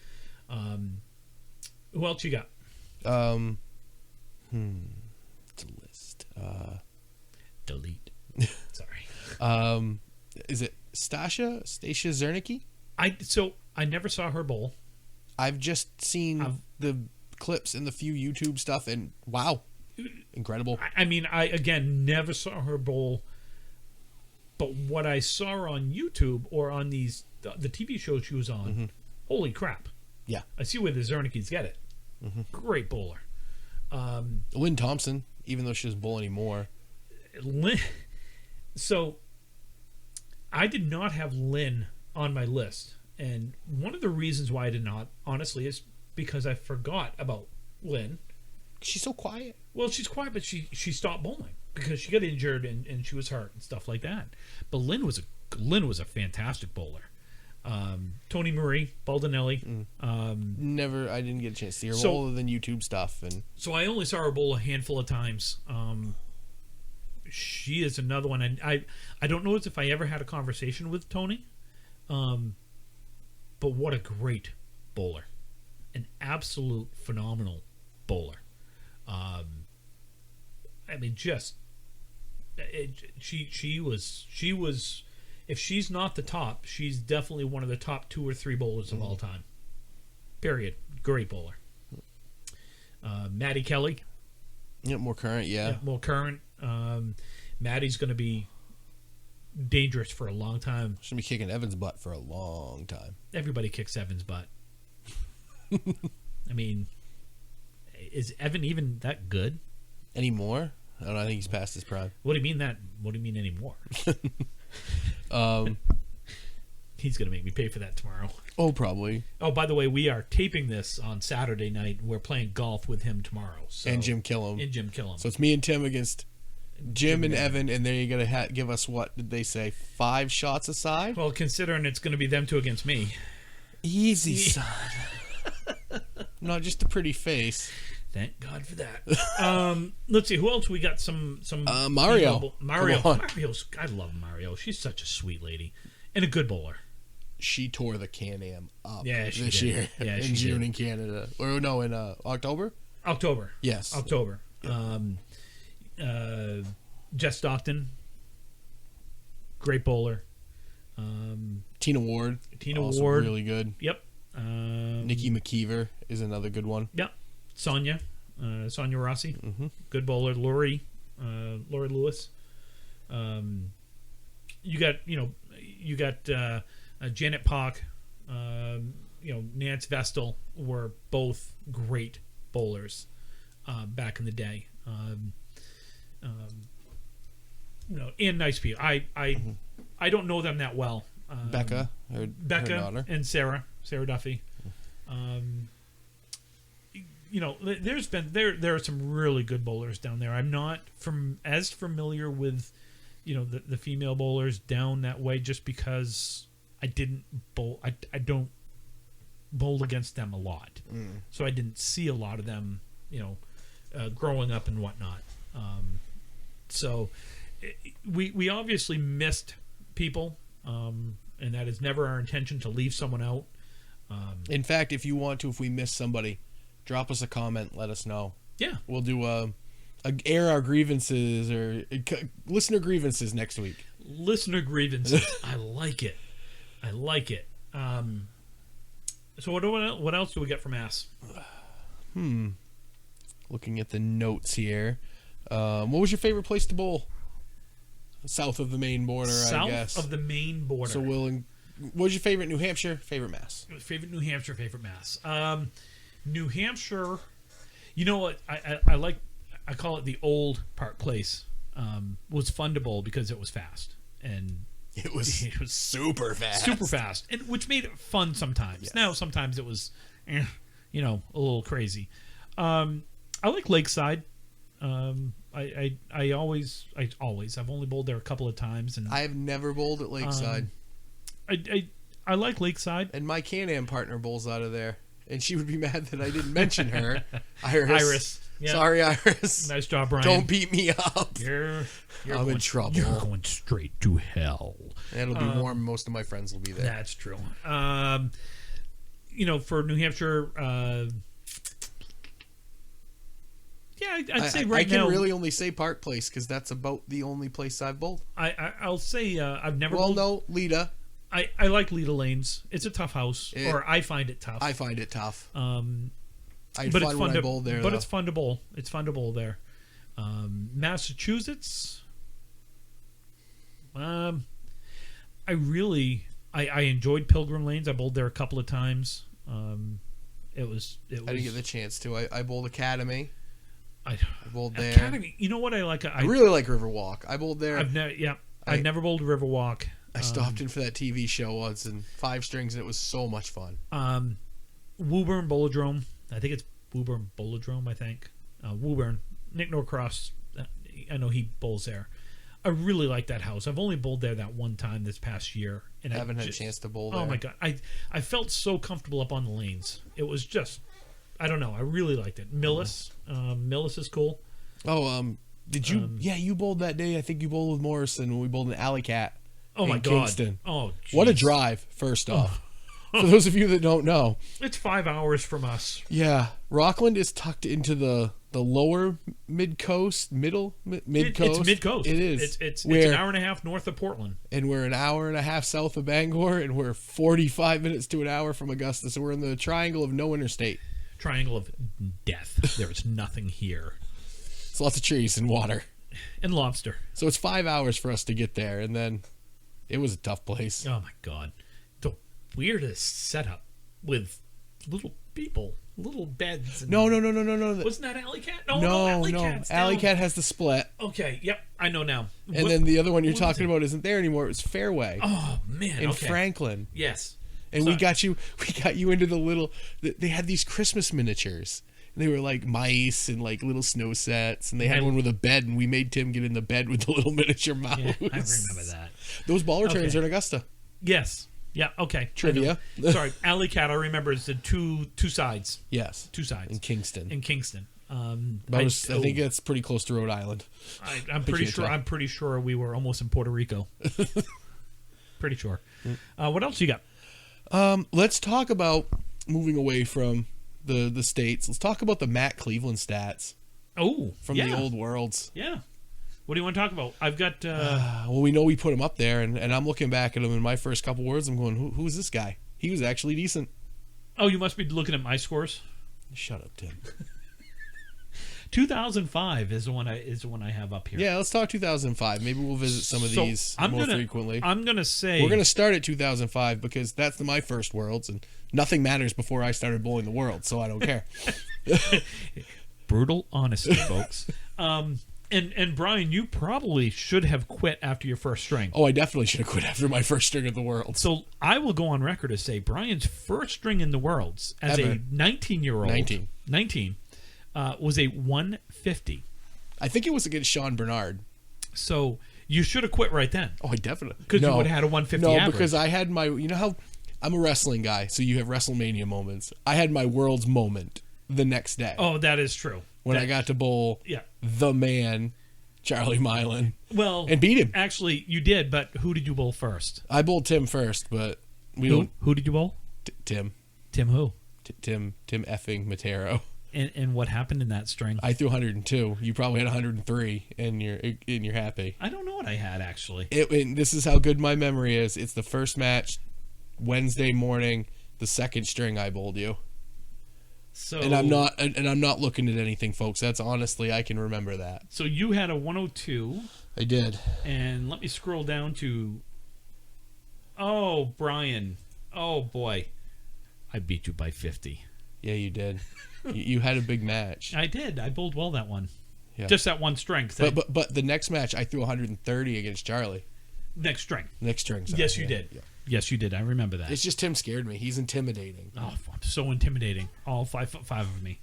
Who else you got? It's a list. Delete. Sorry. Is it Stasia Zernicki? I never saw her bowl. I've just seen the clips and the few YouTube stuff, and wow, incredible. I mean, I again never saw her bowl, but what I saw her on YouTube or on the TV shows she was on, holy crap! Yeah, I see where the Zernickis get it. Great bowler. Lynn Thompson, even though she doesn't bowl anymore. So I did not have Lynn on my list, and one of the reasons why I did not, honestly, is because I forgot about Lynn. She's so quiet. Well, she's quiet, but she stopped bowling because she got injured and she was hurt and stuff like that. But Lynn was a fantastic bowler. Tony Marie, Baldinelli. I didn't get a chance to see her bowl other than YouTube stuff. And so I only saw her bowl a handful of times. She is another one, and I don't know if I ever had a conversation with Tony, but what a great bowler, an absolute phenomenal bowler. I mean, she was. If she's not the top, she's definitely one of the top 2 or 3 bowlers of all time. Period. Great bowler. Maddie Kelly, Yeah, more current, yeah. more current. Maddie's going to be dangerous for a long time. Should be kicking Evan's butt for a long time. Everybody kicks Evan's butt. I mean, is Evan even that good? Anymore? I don't know. I think he's past his prime. What do you mean that? What do you mean anymore? He's going to make me pay for that tomorrow. Oh, probably. Oh, by the way, we are taping this on Saturday night. We're playing golf with him tomorrow. So, And Jim Killam. And Jim Killam. So it's me and Tim against Jim and Evan, and then you're going to give us, what did they say, 5 shots aside? Well, considering it's going to be them two against me. Easy, son. Not just a pretty face. Thank God for that. Let's see, who else we got? Some Mario. Mario. Come on. I love Mario. She's such a sweet lady and a good bowler. She tore the Can-Am up Yeah, she this did. year Yeah, in she June did. in Canada. Or no, in October? October. Yes. October. Jess Stockton, great bowler. Tina Ward. Tina also Ward. really good. Yep. Nikki McKeever is another good one. Yep. Sonia Rossi, Mm-hmm. good bowler. Lori Lewis. You got Janet Pock. Nance Vestal were both great bowlers back in the day. And nice people. I don't know them that well. Becca, her daughter. And Sarah Duffy. There are some really good bowlers down there. I'm not as familiar with the female bowlers down that way, just because I didn't bowl. I don't bowl against them a lot, so I didn't see a lot of them. Growing up and whatnot. So we obviously missed people, and that is never our intention to leave someone out. In fact, if you want to, if we miss somebody, drop us a comment. Let us know. Yeah, We'll do air our grievances or listener grievances next week. listener grievances. I like it. So what else do we get from Ass? Looking at the notes here. What was your favorite place to bowl? South of the Maine border, I guess. South of the Maine border. So what was your favorite New Hampshire, favorite Mass? Favorite New Hampshire, favorite Mass. New Hampshire, you know what? I call it the old Park Place. Was fun to bowl because it was fast. And It was super fast. super fast, and which made it fun sometimes. Yes. Now sometimes it was, a little crazy. I like Lakeside. I've only bowled there a couple of times, and I have never bowled at Lakeside. I like Lakeside. And my Can-Am partner bowls out of there. And she would be mad that I didn't mention her. Iris. Iris. Yeah. Sorry, Iris. Nice job, Brian. Don't beat me up. You're I'm in trouble. You're going straight to hell. It'll be warm. Most of my friends will be there. That's true. For New Hampshire, I'd say right now. I can really only say Park Place because that's about the only place I've bowled. I'll say I've never. Well, bowled. no, Lita. I like Lita Lanes. It's a tough house, or I find it tough. I find it tough. I had but fun it's fun when to I bowled there. But though. it's fun to bowl. It's fun to bowl there. Massachusetts. I enjoyed Pilgrim Lanes. I bowled there a couple of times. It was. I didn't get the chance to. I bowled Academy. I bowled there. Academy. You know what I like? I really like Riverwalk. I bowled there. I've never bowled Riverwalk. I stopped in for that TV show once and 5 strings, and it was so much fun. Woburn Bowlodrome. I think it's Woburn Bowlodrome. I think Woburn. Nick Norcross. I know he bowls there. I really like that house. I've only bowled there that one time this past year, and I haven't had a chance to bowl there. Oh my god, I felt so comfortable up on the lanes. It was just, I don't know. I really liked it. Millis is cool. Oh, did you? Yeah, you bowled that day. I think you bowled with Morrison when we bowled in Alley Cat. Oh my in god! Kingston. Oh, geez. What a drive! First off, for those of you that don't know, it's 5 hours from us. Yeah, Rockland is tucked into the lower mid coast, mid coast. It's mid coast. It is. It's an hour and a half north of Portland, and we're an hour and a half south of Bangor, and we're 45 minutes to an hour from Augusta. So we're in the triangle of no interstate. triangle of death. There is nothing here. It's lots of trees and water. And lobster. So it's 5 hours for us to get there, and then it was a tough place. Oh my god, the weirdest setup with little people, little beds. And No. Wasn't that Alley Cat? No. Alley Cat's Alley down. Cat has the split. Okay, yep, I know now. And then the other one you're talking about isn't there anymore. It was Fairway Oh man, in okay. Franklin. Yes. And So- we got you into the little. They had these Christmas miniatures. They were like mice and like little snow sets, and they had one with a bed, and we made Tim get in the bed with the little miniature mouse. Yeah, I remember that. Those ball returns Okay. are in Augusta. Yes. Yeah. Okay. Trivia. I know. Sorry, Alley Cat. I remember is the two sides. Yes. Two sides In Kingston. in Kingston. I think that's pretty close to Rhode Island. I'm pretty can't sure. tell. I'm pretty sure we were almost in Puerto Rico. Pretty sure. What else you got? Let's talk about moving away from the states. Let's talk about the Matt Cleveland stats Oh, from yeah. the old worlds. Yeah. What do you want to talk about? I've got. Well, we know we put him up there, and I'm looking back at him in my first couple words. I'm going, who is this guy? He was actually decent. Oh, you must be looking at my scores. Shut up, Tim. 2005 is the one I have up here. Yeah, let's talk 2005. Maybe we'll visit some of So, these I'm more gonna- frequently. I'm gonna say We're going to start at 2005 because that's my first worlds, and nothing matters before I started bowling the world, so I don't care. brutal honesty, folks. And Brian, you probably should have quit after your first string. Oh, I definitely should have quit after my first string of the world. So I will go on record to say Brian's first string in the Worlds as Ever. a 19-year-old, 19. Was a 150. I think it was against Sean Bernard. So you should have quit right then. Oh, I definitely. Because you would have had a 150 No, average. because I had my, you know how I'm a wrestling guy, so you have WrestleMania moments. I had my world's moment the next day Oh, that is true. when I got to bowl Yeah. the man, Charlie Milan, Well, and beat him. actually, you did, but who did you bowl first? I bowled Tim first, but we Who? don't. Who did you bowl? Tim Who? Tim effing Matero. And what happened in that string? I threw 102. You probably had 103, and you're happy. I don't know what I had, actually. And this is how good my memory is. It's the first match, Wednesday morning, the second string I bowled you. So And I'm not looking at anything, folks. That's honestly, I can remember that. So you had a 102, I did. and let me scroll down to. Oh, Brian. Oh boy, I beat you by 50. Yeah, you did. You had a big match. I did. I bowled well that one. Yeah. Just that one string. 'cause But the next match, I threw 130 against Charlie. next string. Next string. Sorry. Yes, you Yeah, did. yeah. Yes, you did. I remember that. It's just Tim scared me. He's intimidating. Oh, so intimidating. All 5'5" of me.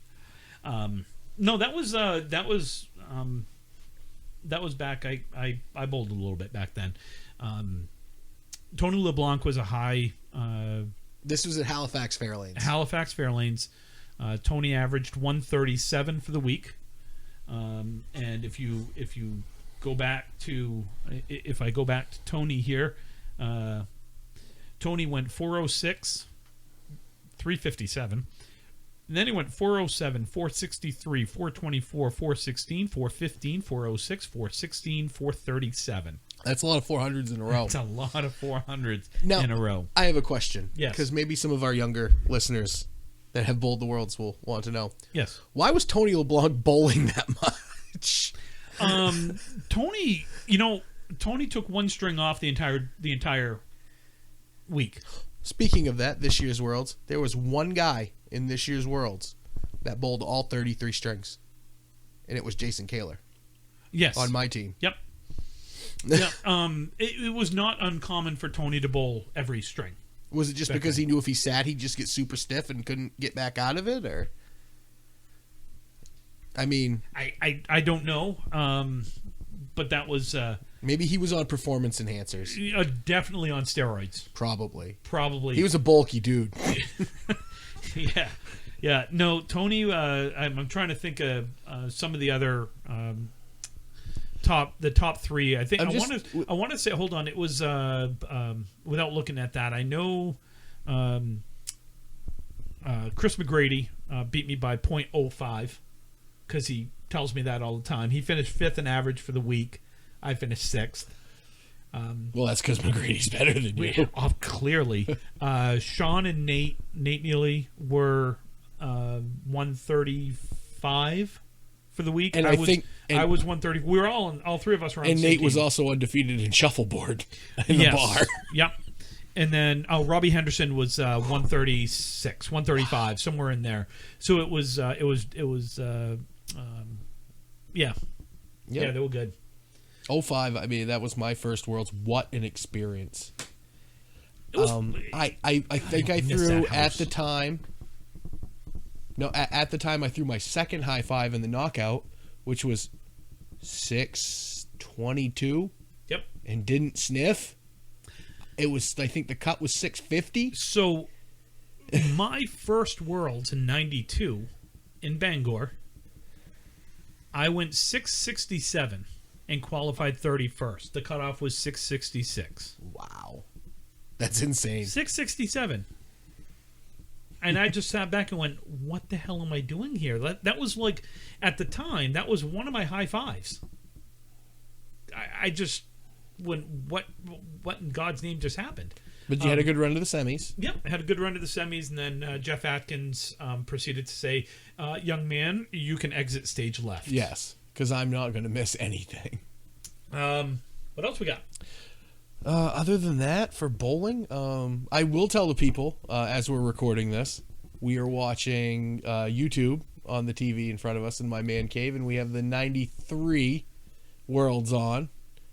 No, that was back. I bowled a little bit back then. Tony LeBlanc was a high This was at Halifax Fairlanes. Halifax Fairlanes. Tony averaged 137 for the week. And if you go back to if I go back to Tony here, Tony went 406, 357. And then he went 407, 463, 424, 416, 415, 406, 416, 437. That's a lot of 400s in a row. That's a lot of 400s Now, in a row. I have a question. Yes. Because maybe some of our younger listeners that have bowled the worlds will want to know. Yes. Why was Tony LeBlanc bowling that much? Tony, Tony took one string off the entire week. Speaking of that, this year's Worlds, there was one guy in this year's Worlds that bowled all 33 strings. And it was Jason Kaler Yes. on my team. Yep. Yeah. It was not uncommon for Tony to bowl every string. Was it just because he knew if he sat, he'd just get super stiff and couldn't get back out of it? Or, I mean, I don't know. But that was maybe he was on performance enhancers. definitely on steroids. Probably. Probably. He was a bulky dude. Yeah. Yeah. No, Tony. I'm trying to think of some of the other top three. I think I want to say. Hold on. It was without looking at that. I know Chris McGrady beat me by 0.05 because he tells me that all the time. He finished 5th in average for the week. I finished 6th. Well, that's because McGrady's better than you. Clearly. Sean and Nate Neely were 1 135 for the week. And I I was 130. We were all three of us were on. And the same Nate was team. also undefeated in shuffleboard in the bar. Yep. And then Robbie Henderson was 136, 135, somewhere in there. So it was yeah. Yep. Yeah, they were good. 05, I mean, that was my first Worlds. What an experience. It was, I think I miss threw that at house. the time. No, at the time I threw my second high five in the knockout, which was 622. Yep. And didn't sniff. It was, I think the cut was 650. So my first Worlds in 92 in Bangor, I went 667 and qualified 31st. The cutoff was 666. Wow. That's insane. 667. And I just sat back and went, what the hell am I doing here? That was like, at the time, that was one of my high fives. I just went, what in God's name just happened? But you had a good run to the semis. Yep, I had a good run to the semis, and then Jeff Atkins proceeded to say, young man, you can exit stage left. Yes, because I'm not going to miss anything. What else we got? Other than that, for bowling, I will tell the people, as we're recording this, we are watching YouTube on the TV in front of us in my man cave, and we have the 93 Worlds on.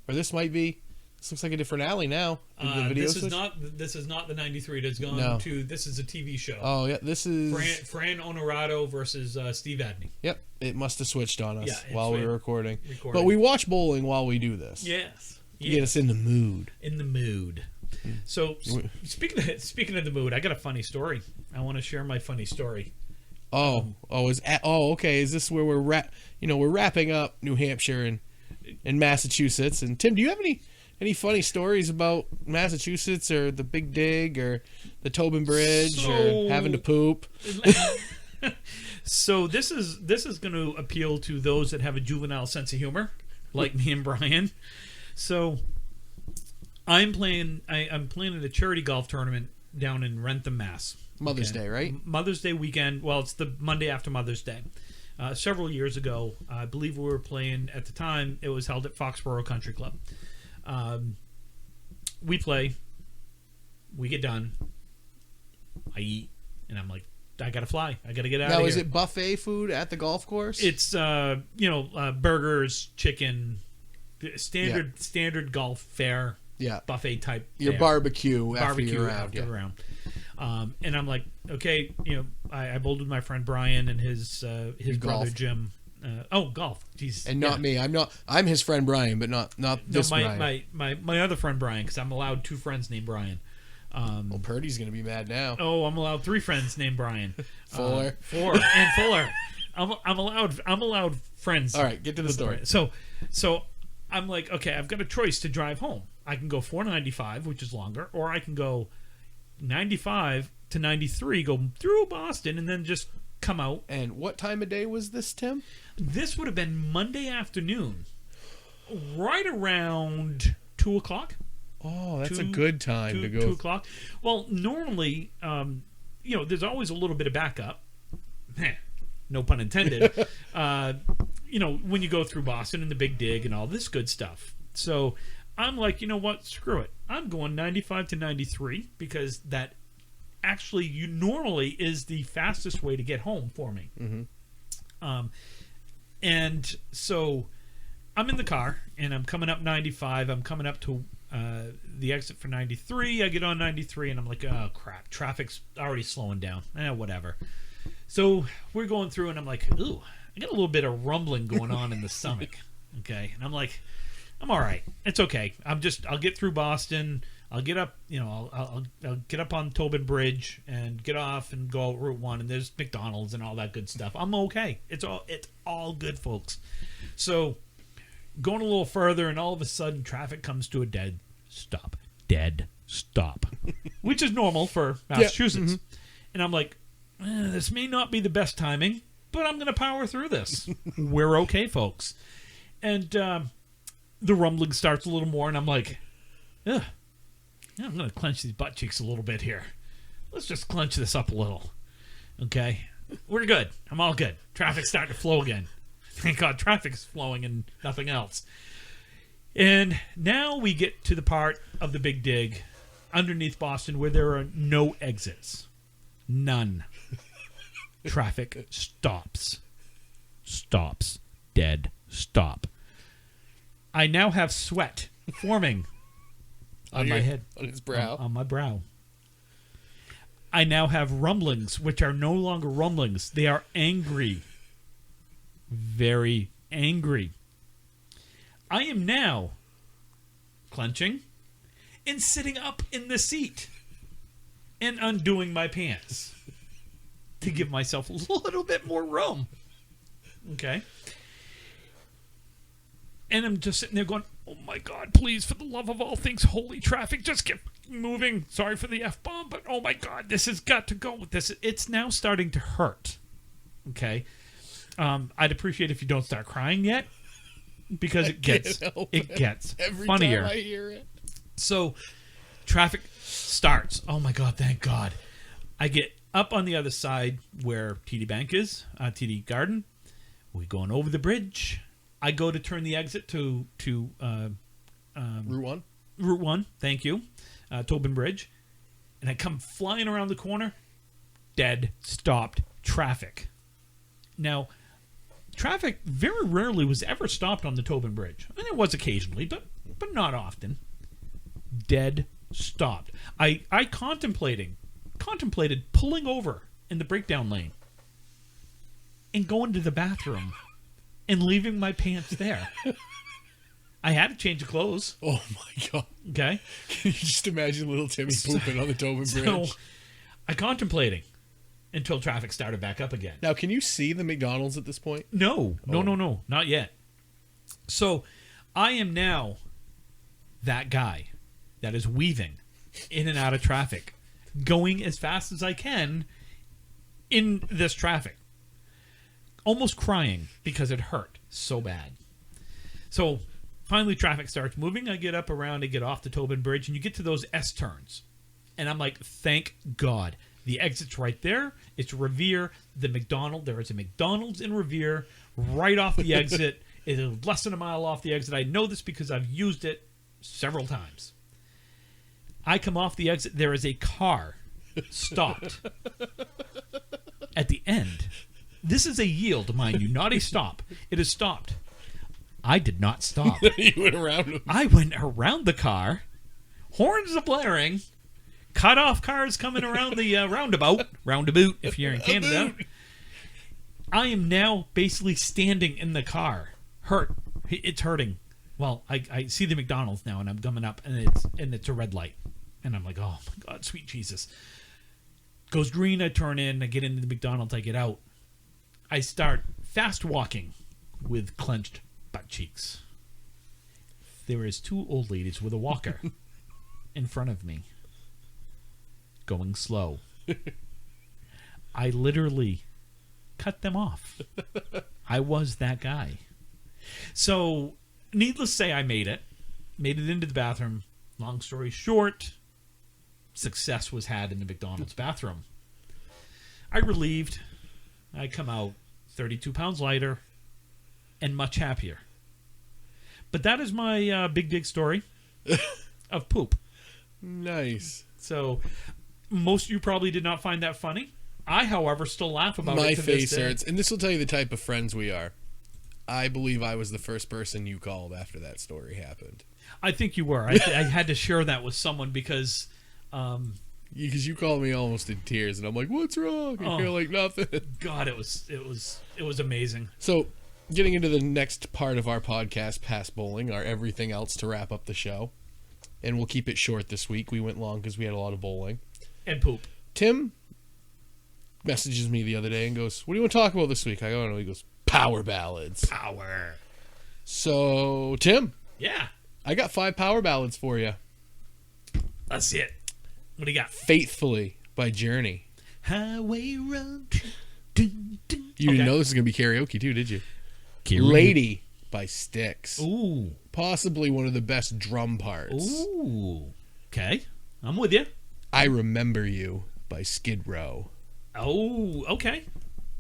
Or this looks like a different alley now. The video This switch. is not the 93. It has gone No. to, this is a TV show. Oh, yeah, this is... Fran Honorato versus Steve Adney. Yep, it must have switched on us Yeah, it while we switched. were recording. Recording. But we watch bowling while we do this. Yes. To get us in the mood. In the mood. So, speaking of the mood, I got a funny story. I want to share my funny story. Okay. Is this where we're wrapping up New Hampshire and Massachusetts? And Tim, do you have any funny stories about Massachusetts or the Big Dig or the Tobin Bridge or having to poop? So this is going to appeal to those that have a juvenile sense of humor, like me and Brian. So I'm playing at a charity golf tournament down in Rentham, Mass. Mother's Day, right? Mother's Day weekend. Well, it's the Monday after Mother's Day. Several years ago, I believe we were playing, at the time, it was held at Foxborough Country Club. We play, we get done, I eat, and I'm like, I gotta fly. I gotta get out of here. Now, is it buffet food at the golf course? It's burgers, chicken, standard golf fare, buffet type. Your fare. barbecue after Barbecue you're after out. the round. And I'm like, okay, I bowled with my friend Brian and his brother golf. Jim. Golf. Jeez. And not me. I'm his friend Brian, but not this Brian. My other friend Brian, because I'm allowed 2 friends named Brian. Well, Purdy's gonna be mad now. Oh, I'm allowed 3 friends named Brian. Fuller. 4 and Fuller. I'm allowed friends. All right, get to the story. So I'm like, okay, I've got a choice to drive home. I can go 495, which is longer, or I can go 95 to 93, go through Boston, and then just come out. And what time of day was this, Tim? This would have been Monday afternoon, right around 2 o'clock. Oh, that's a good time to go. 2 o'clock. Well, normally, there's always a little bit of backup. No pun intended. When you go through Boston and the Big Dig and all this good stuff. So I'm like, you know what? Screw it. I'm going 95 to 93 because that actually normally is the fastest way to get home for me. Mm-hmm. And so I'm in the car and I'm coming up 95. I'm coming up to the exit for 93. I get on 93 and I'm like, oh crap, traffic's already slowing down. Whatever. So we're going through and I'm like, ooh, I got a little bit of rumbling going on in the stomach. Okay. And I'm like, I'm all right. It's okay. I'll get through Boston. I'll get up, I'll get up on Tobin Bridge and get off and go out Route 1 and there's McDonald's and all that good stuff. I'm okay. It's all good, folks. So going a little further and all of a sudden traffic comes to a dead stop, which is normal for Massachusetts. Mm-hmm. And I'm like, this may not be the best timing, but I'm going to power through this. We're okay, folks. And the rumbling starts a little more and I'm like, ugh. Yeah, I'm going to clench these butt cheeks a little bit here. Let's just clench this up a little. Okay. We're good. I'm all good. Traffic's starting to flow again. Thank God traffic's flowing and nothing else. And now we get to the part of the Big Dig underneath Boston where there are no exits. None. Traffic stops. Stops. Dead. Stop. I now have sweat forming on my head. On his brow. On my brow. I now have rumblings, which are no longer rumblings. They are angry. Very angry. I am now clenching and sitting up in the seat and undoing my pants to give myself a little bit more room. Okay. And I'm just sitting there going, oh my God, please, for the love of all things, holy traffic, just get moving. Sorry for the F-bomb, but oh my God, this has got to go. It's now starting to hurt. Okay. I'd appreciate if you don't start crying yet, because it gets Every funnier. time I hear it. So traffic starts. Oh my God, thank God. I get up on the other side where TD Bank is, TD Garden. We're going over the bridge. I go to turn the exit to Route 1? Route 1, thank you, Tobin Bridge. And I come flying around the corner. Dead, stopped, traffic. Now, traffic very rarely was ever stopped on the Tobin Bridge. And it was occasionally, but not often. Dead, stopped. I contemplated pulling over in the breakdown lane and going to the bathroom and leaving my pants there. I had to change of clothes. Oh my God. Okay. Can you just imagine little Timmy pooping on the Tobin Bridge? So I contemplating until traffic started back up again. Now, can you see the McDonald's at this point? No, not yet. So I am now that guy that is weaving in and out of traffic, going as fast as I can in this traffic. Almost crying because it hurt so bad. So finally traffic starts moving. I get up around, I get off the Tobin Bridge, and you get to those S-turns. And I'm like, thank God. The exit's right there. It's Revere. There is a McDonald's in Revere right off the exit. It is less than a mile off the exit. I know this because I've used it several times. I come off the exit. There is a car stopped at the end. This is a yield, mind you, not a stop. It is stopped. I did not stop. You went around him. I went around the car. Horns are blaring. Cut off cars coming around the roundabout if you're in Canada. I am now basically standing in the car. It's hurting. Well, I see the McDonald's now, and I'm coming up, and it's a red light. And I'm like, oh my God, sweet Jesus. Goes green, I turn in, I get into the McDonald's, I get out. I start fast walking with clenched butt cheeks. There is two old ladies with a walker in front of me, going slow. I literally cut them off. I was that guy. So, needless to say, I made it into the bathroom. Long story short, success was had in the McDonald's bathroom. I relieved. I come out 32 pounds lighter and much happier. But that is my Big Dig story of poop. Nice. So, most of you probably did not find that funny. I, however, still laugh about it My to face this day. hurts. And this will tell you the type of friends we are. I believe I was the first person you called after that story happened. I think you were. I had to share that with someone because... Because you called me almost in tears, and I'm like, "What's wrong?" And you're like, "Nothing." God, it was amazing. So, getting into the next part of our podcast, Past Bowling, our everything else to wrap up the show, and we'll keep it short this week. We went long because we had a lot of bowling And poop. Tim messages me the other day and goes, "What do you want to talk about this week?" I go, "I know." He goes, "Power ballads." Power. So, Tim, Yeah. I got 5 power ballads for you. That's it. What do you got? "Faithfully" by Journey. Highway Road. You didn't know this was going to be karaoke too, did you? "Lady" by Styx. Ooh. Possibly one of the best drum parts. Ooh. Okay. I'm with you. "I Remember You" by Skid Row. Oh, okay.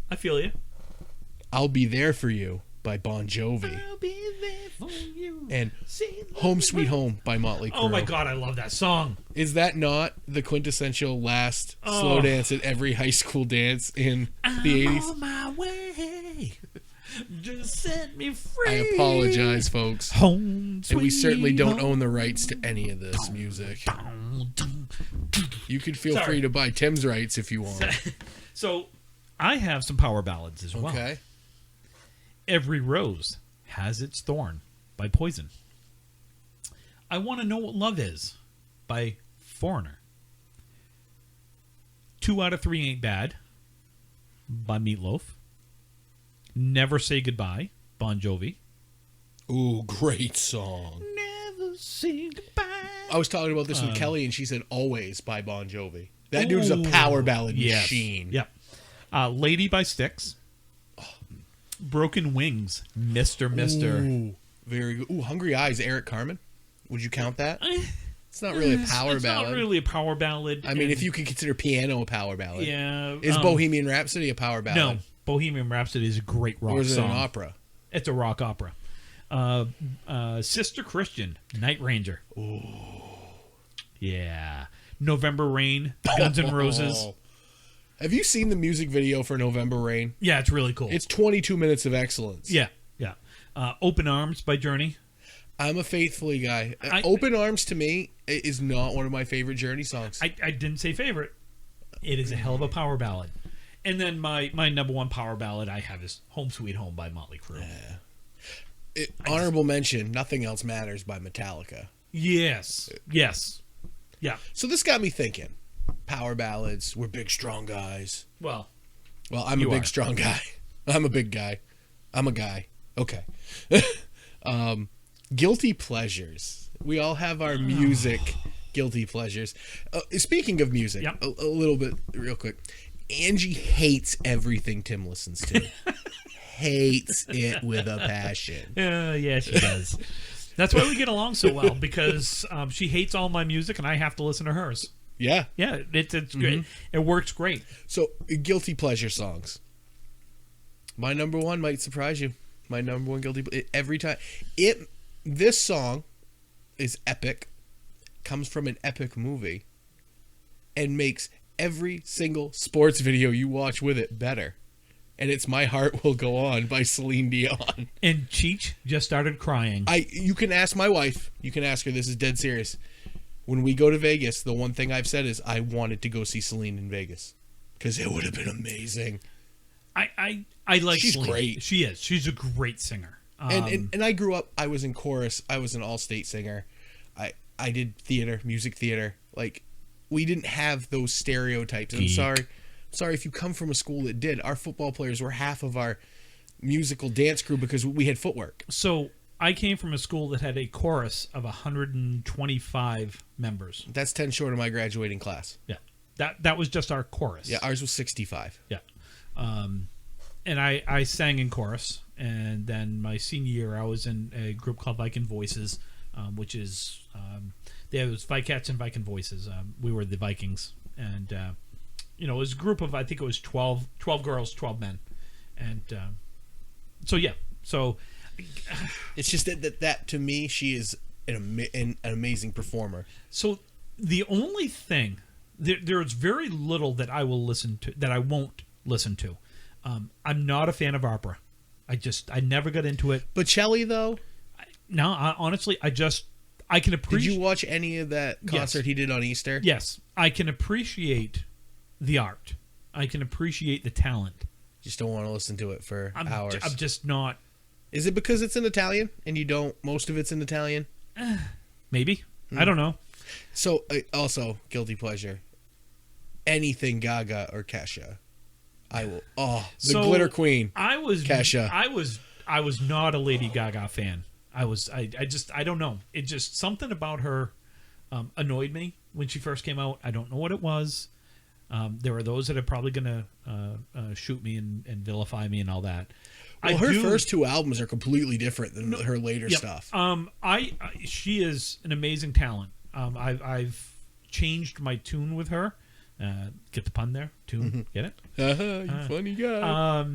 I feel you. I'll Be There For You by Bon Jovi. I'll be there for you. And See Home Sweet Home by Motley Crue. Oh my God, I love that song. Is that not the quintessential last slow dance at every high school dance in the 80s? On my way. Just set me free. I apologize, folks. Home, And we certainly don't home. own the rights to any of this music. You can feel Sorry. free to buy Tim's rights if you want. So, I have some power ballads as well. Okay. Every Rose Has Its Thorn by Poison. I Want to Know What Love Is by Foreigner. 2 Out of 3 Ain't Bad by Meatloaf. Never Say Goodbye, Bon Jovi. Ooh, great song. Never say goodbye. I was talking about this with Kelly, and she said Always by Bon Jovi. That dude's a Ooh, power ballad yes. machine. Yep. Lady by Styx. Broken Wings, Mr. Mister. Ooh, very good. Ooh, Hungry Eyes, Eric Carmen. Would you count that? It's not really a power it's ballad. not really a power ballad. I mean, and- if you could consider Piano a power ballad. Yeah. Is Bohemian Rhapsody a power ballad? No, Bohemian Rhapsody is a great rock Or is it song. an opera? It's a rock opera. Sister Christian, Night Ranger. Ooh. Yeah. November Rain, Guns N' Roses. Have you seen the music video for November Rain? Yeah, it's really cool. It's 22 minutes of excellence. Yeah. Open Arms by Journey. I'm a Faithfully guy. I- Open Arms to me is not one of my favorite Journey songs. I didn't say favorite. It is a hell of a power ballad. And then my number one power ballad I have is Home Sweet Home by Motley Crue. Honorable mention, Nothing Else Matters by Metallica. Yes. Yeah. So this got me thinking. Power ballads, we're big, strong guys. Well, Well, I'm a You big, are. strong guy. I'm a big guy. I'm a guy. Okay. Guilty pleasures. We all have our music guilty pleasures. Speaking of music, Yep. a little bit, real quick. Angie hates everything Tim listens to. Hates it with a passion. yeah, she does. That's why we get along so well, because she hates all my music and I have to listen to hers. Yeah. Yeah, it's great. It works great. So, guilty pleasure songs. My number one might surprise you. My number one every time. This song is epic, comes from an epic movie, and makes every single sports video you watch with it better. And it's My Heart Will Go On by Celine Dion. And Cheech just started crying. You can ask my wife. You can ask her. This is dead serious. When we go to Vegas, the one thing I've said is I wanted to go see Celine in Vegas because it would have been amazing. I like She's Celine. great. She is. She's a great singer. And I grew up. I was in chorus. I was an all-state singer. I did theater, music theater. Like, we didn't have those stereotypes. I'm sorry if you come from a school that did. Our football players were half of our musical dance crew because we had footwork. So I came from a school that had a chorus of 125 members. That's 10 short of my graduating class. Yeah, that was just our chorus. Yeah, ours was 65. Yeah. And I sang in chorus, and then my senior year I was in a group called Viking Voices, which is there was Vicats and Viking Voices. We were the Vikings, and it was a group of, I think it was 12 girls, 12 men, and so It's just that to me, she is an amazing performer. So the only thing there's very little that I will listen to that I won't listen to. I'm not a fan of opera. I never got into it. Bocelli, though? No, honestly, I can appreciate. Did you watch any of that concert he did on Easter? Yes, I can appreciate the art. I can appreciate the talent. Just don't want to listen to it for hours. I'm just not. Is it because it's in Italian and you don't? Most of it's in Italian. Maybe I don't know. So also guilty pleasure. Anything Gaga or Kesha, I will. Oh, the Glitter Queen. Kesha. I was not a Lady Gaga fan. I don't know. It just, something about her annoyed me when she first came out. I don't know what it was. There are those that are probably going to shoot me and vilify me and all that. Well, her first two albums are completely different than her later stuff. She is an amazing talent. I've changed my tune with her. Get the pun there? Tune. Get it? You funny guy.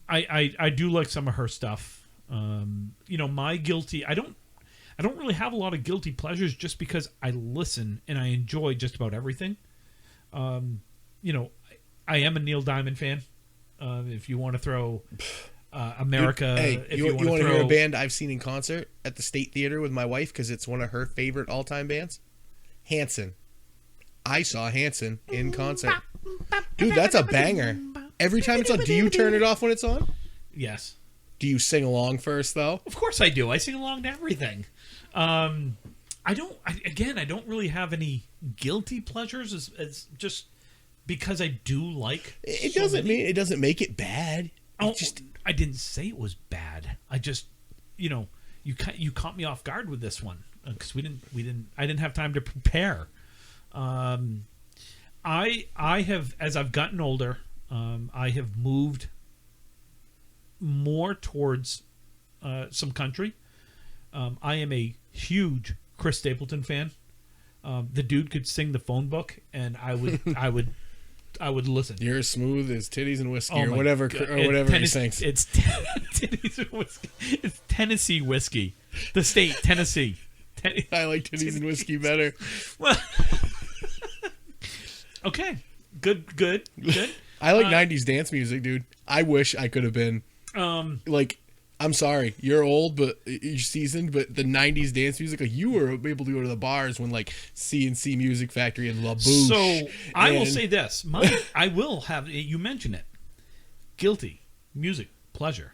I do like some of her stuff. My guilty. I don't really have a lot of guilty pleasures just because I listen and I enjoy just about everything. I am a Neil Diamond fan. If you want to throw America, if you want to throw, hear a band I've seen in concert at the State Theater with my wife because it's one of her favorite all-time bands? Hanson. I saw Hanson in concert. Dude, that's a banger. Every time it's on, do you turn it off when it's on? Yes. Do you sing along first, though? Of course I do. I sing along to everything. I don't really have any guilty pleasures as just because I do like it. Doesn't mean it doesn't make it bad. I didn't say it was bad. I just, you caught me off guard with this one because I didn't have time to prepare. I have, as I've gotten older, I have moved more towards some country. I am a huge Chris Stapleton fan. The dude could sing the phone book, and I would listen. You're as smooth as titties and whiskey, or whatever he sings. It's titties and whiskey. It's Tennessee whiskey. The state, Tennessee. I like titties and whiskey better. Well, okay, good. I like 90s dance music, dude. I wish I could have been I'm sorry, you're old, but you're seasoned, but the 90s dance music, like you were able to go to the bars when like C&C Music Factory and La Bouche. So I will say this. I will have, you mention it. Guilty. Music. Pleasure.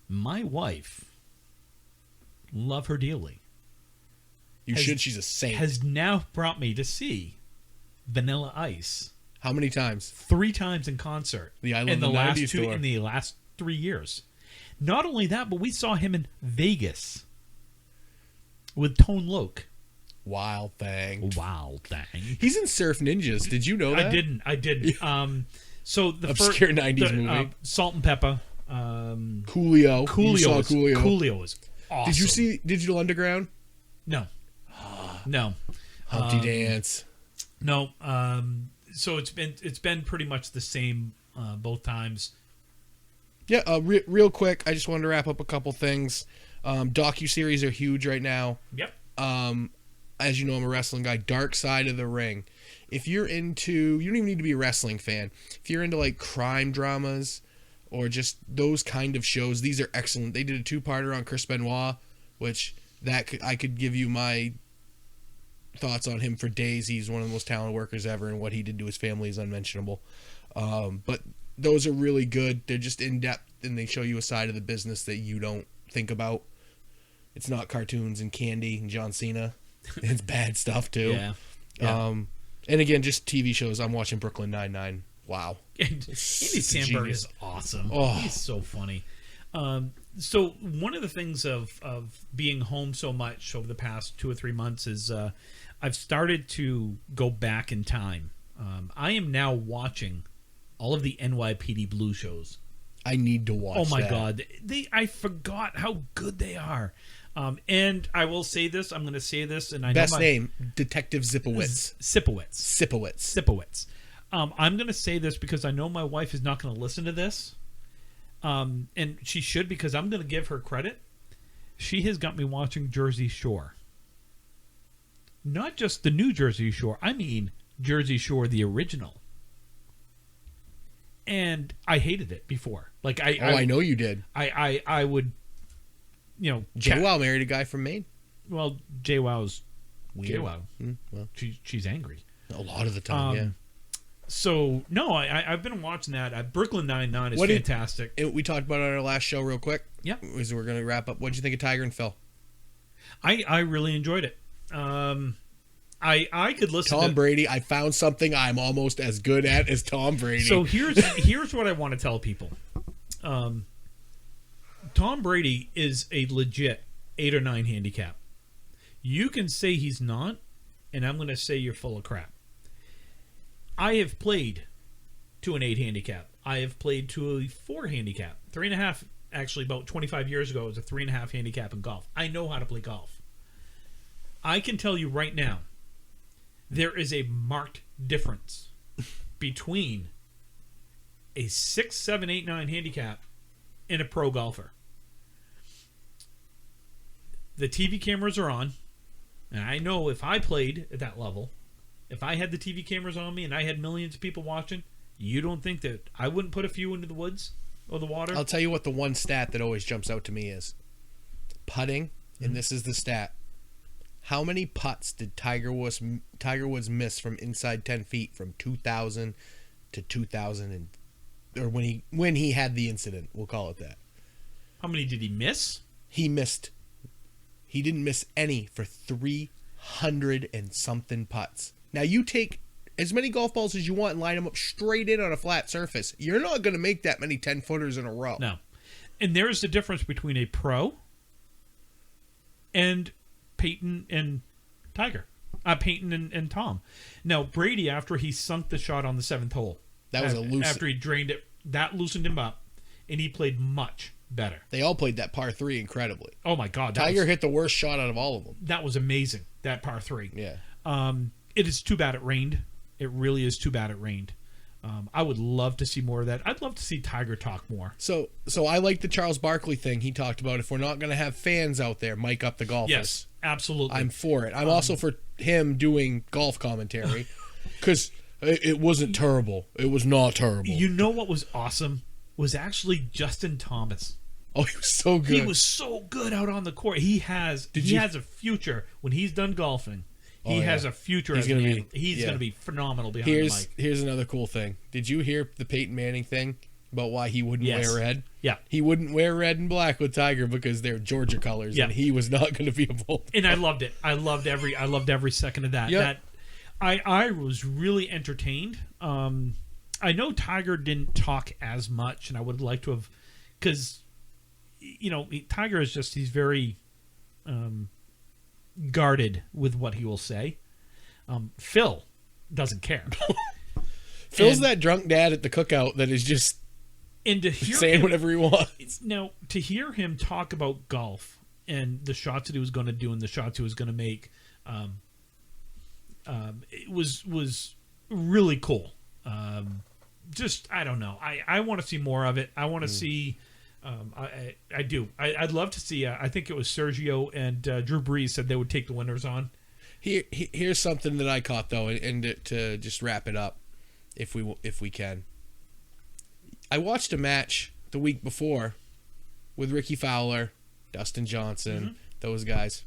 My wife, love her dearly. She's a saint. Has now brought me to see Vanilla Ice. How many times? 3 times in concert. The I Love the 90s tour. In the last 3 years. Not only that, but we saw him in Vegas with Tone Loc. Wild thing. He's in Surf Ninjas. Did you know that? I didn't. So the obscure 90s movie. Salt and Pepper. Coolio. Coolio was awesome. Did you see Digital Underground? No. Humpty Dance. No. So it's been pretty much the same both times. Yeah, real quick, I just wanted to wrap up a couple things. Docuseries are huge right now. Yep. As you know, I'm a wrestling guy. Dark Side of the Ring. If you're into, you don't even need to be a wrestling fan. If you're into like crime dramas or just those kind of shows, these are excellent. They did a 2-parter on Chris Benoit, which I could give you my thoughts on him for days. He's one of the most talented workers ever, and what he did to his family is unmentionable. But those are really good. They're just in depth, and they show you a side of the business that you don't think about. It's not cartoons and candy and John Cena. It's bad stuff too. Yeah. And again, just TV shows. I'm watching Brooklyn Nine-Nine. Wow. Andy Samberg is awesome. Oh. He's so funny. So one of the things of being home so much over the past 2 or 3 months is I've started to go back in time. I am now watching all of the NYPD Blue shows. I need to watch. Oh my God, I forgot how good they are. And I will say this. I'm going to say this, and I best name Detective Sipowicz. Sipowicz. I'm going to say this because I know my wife is not going to listen to this, and she should, because I'm going to give her credit. She has got me watching Jersey Shore. Not just the new Jersey Shore. I mean Jersey Shore, the original. And I hated it before. Like I know you did. I would, JWoww married a guy from Maine. Well, JWoww's weird. JWoww. Well, she's angry a lot of the time. Yeah. So no, I've been watching that. Brooklyn Nine-Nine is fantastic. We talked about it on our last show real quick. Yeah. As we're going to wrap up. What did you think of Tiger and Phil? I really enjoyed it. I could listen to Tom Brady. I found something I'm almost as good at as Tom Brady. So here's what I want to tell people. Tom Brady is a legit 8 or 9 handicap. You can say he's not, and I'm going to say you're full of crap. I have played to an 8 handicap. I have played to a 4 handicap. 3.5, actually, about 25 years ago, it was a 3.5 handicap in golf. I know how to play golf. I can tell you right now, there is a marked difference between a 6, 7, 8, 9 handicap and a pro golfer. The TV cameras are on, and I know if I played at that level, if I had the TV cameras on me and I had millions of people watching, you don't think that I wouldn't put a few into the woods or the water? I'll tell you what the one stat that always jumps out to me is putting, and this is the stat. How many putts did Tiger Woods miss from inside 10 feet from 2000 to 2000 or when he had the incident? We'll call it that. How many did he miss? He didn't miss any for 300 and something putts. Now you take as many golf balls as you want and line them up straight in on a flat surface. You're not going to make that many 10-footers in a row. No. And there's the difference between a pro and Peyton and Tiger. Peyton and Tom. Now, Brady, after he sunk the shot on the 7th hole. That was a loose. After he drained it, that loosened him up, and he played much better. They all played that par 3 incredibly. Oh, my God. Tiger hit the worst shot out of all of them. That was amazing, that par 3. Yeah. It is too bad it rained. It really is too bad it rained. I would love to see more of that. I'd love to see Tiger talk more. So I like the Charles Barkley thing he talked about. If we're not going to have fans out there, mic up the golfers. Yes, absolutely. I'm for it. I'm also for him doing golf commentary because it wasn't terrible. It was not terrible. You know what was awesome? Was actually Justin Thomas. Oh, he was so good. He was so good out on the court. He has a future when he's done golfing. He has a future. He's going to be phenomenal behind the mic. Here's another cool thing. Did you hear the Peyton Manning thing about why he wouldn't wear red? Yeah. He wouldn't wear red and black with Tiger because they're Georgia colors, and he was not going to be involved. And I loved it. I loved every second of that. Yep. I was really entertained. I know Tiger didn't talk as much, and I would like to have, because Tiger is he's very guarded with what he will say. Phil doesn't care. Phil's that drunk dad at the cookout that is just saying whatever he wants. Now, to hear him talk about golf and the shots that he was going to do and the shots he was going to make, it was really cool. I don't know. I want to see more of it. I want to see. I do. I'd love to see. I think it was Sergio and Drew Brees said they would take the winners on. Here's something that I caught though, and to just wrap it up, if we can. I watched a match the week before with Ricky Fowler, Dustin Johnson, those guys.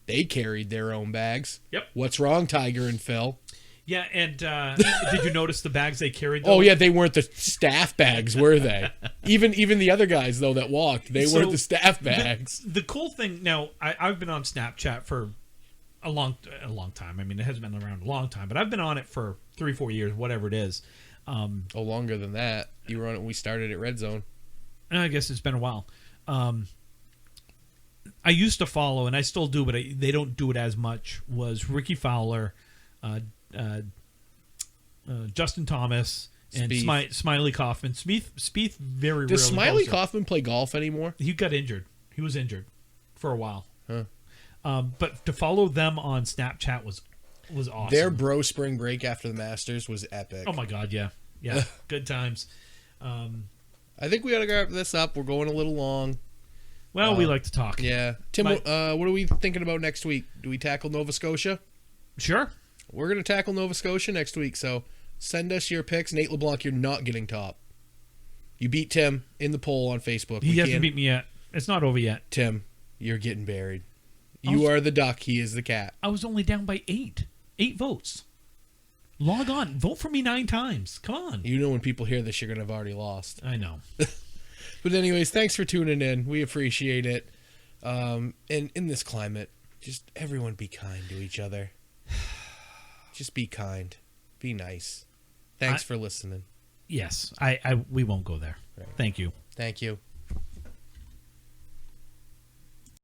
They carried their own bags. Yep. What's wrong, Tiger and Phil? Yeah, and did you notice the bags they carried? Though? Oh yeah, they weren't the staff bags, were they? even the other guys though that walked, they weren't the staff bags. The cool thing now, I've been on Snapchat for a long time. I mean, it hasn't been around a long time, but I've been on it for 3-4 years, whatever it is. Longer than that. You were on it when we started at Red Zone. I guess it's been a while. I used to follow, and I still do, but they don't do it as much. Was Ricky Fowler, Justin Thomas, and Smiley Kaufman. Spieth very rarely. Does Smiley Kaufman play golf anymore? He got injured. He was injured for a while. Huh. But to follow them on Snapchat was awesome. Their bro spring break after the Masters was epic. Oh my God, yeah. Good times. I think we got to wrap this up. We're going a little long. Well, we like to talk. Yeah. Tim, what are we thinking about next week? Do we tackle Nova Scotia? Sure. We're going to tackle Nova Scotia next week, so send us your picks. Nate LeBlanc, you're not getting top. You beat Tim in the poll on Facebook. He hasn't beat me yet. It's not over yet. Tim, you're getting buried. You are the duck. He is the cat. I was only down by 8 votes. Log on. Vote for me 9 times. Come on. You know when people hear this, you're going to have already lost. I know. But anyways, thanks for tuning in. We appreciate it. And in this climate, just everyone be kind to each other. Just be kind. Be nice. Thanks for listening. Yes. We won't go there. Right. Thank you. Thank you.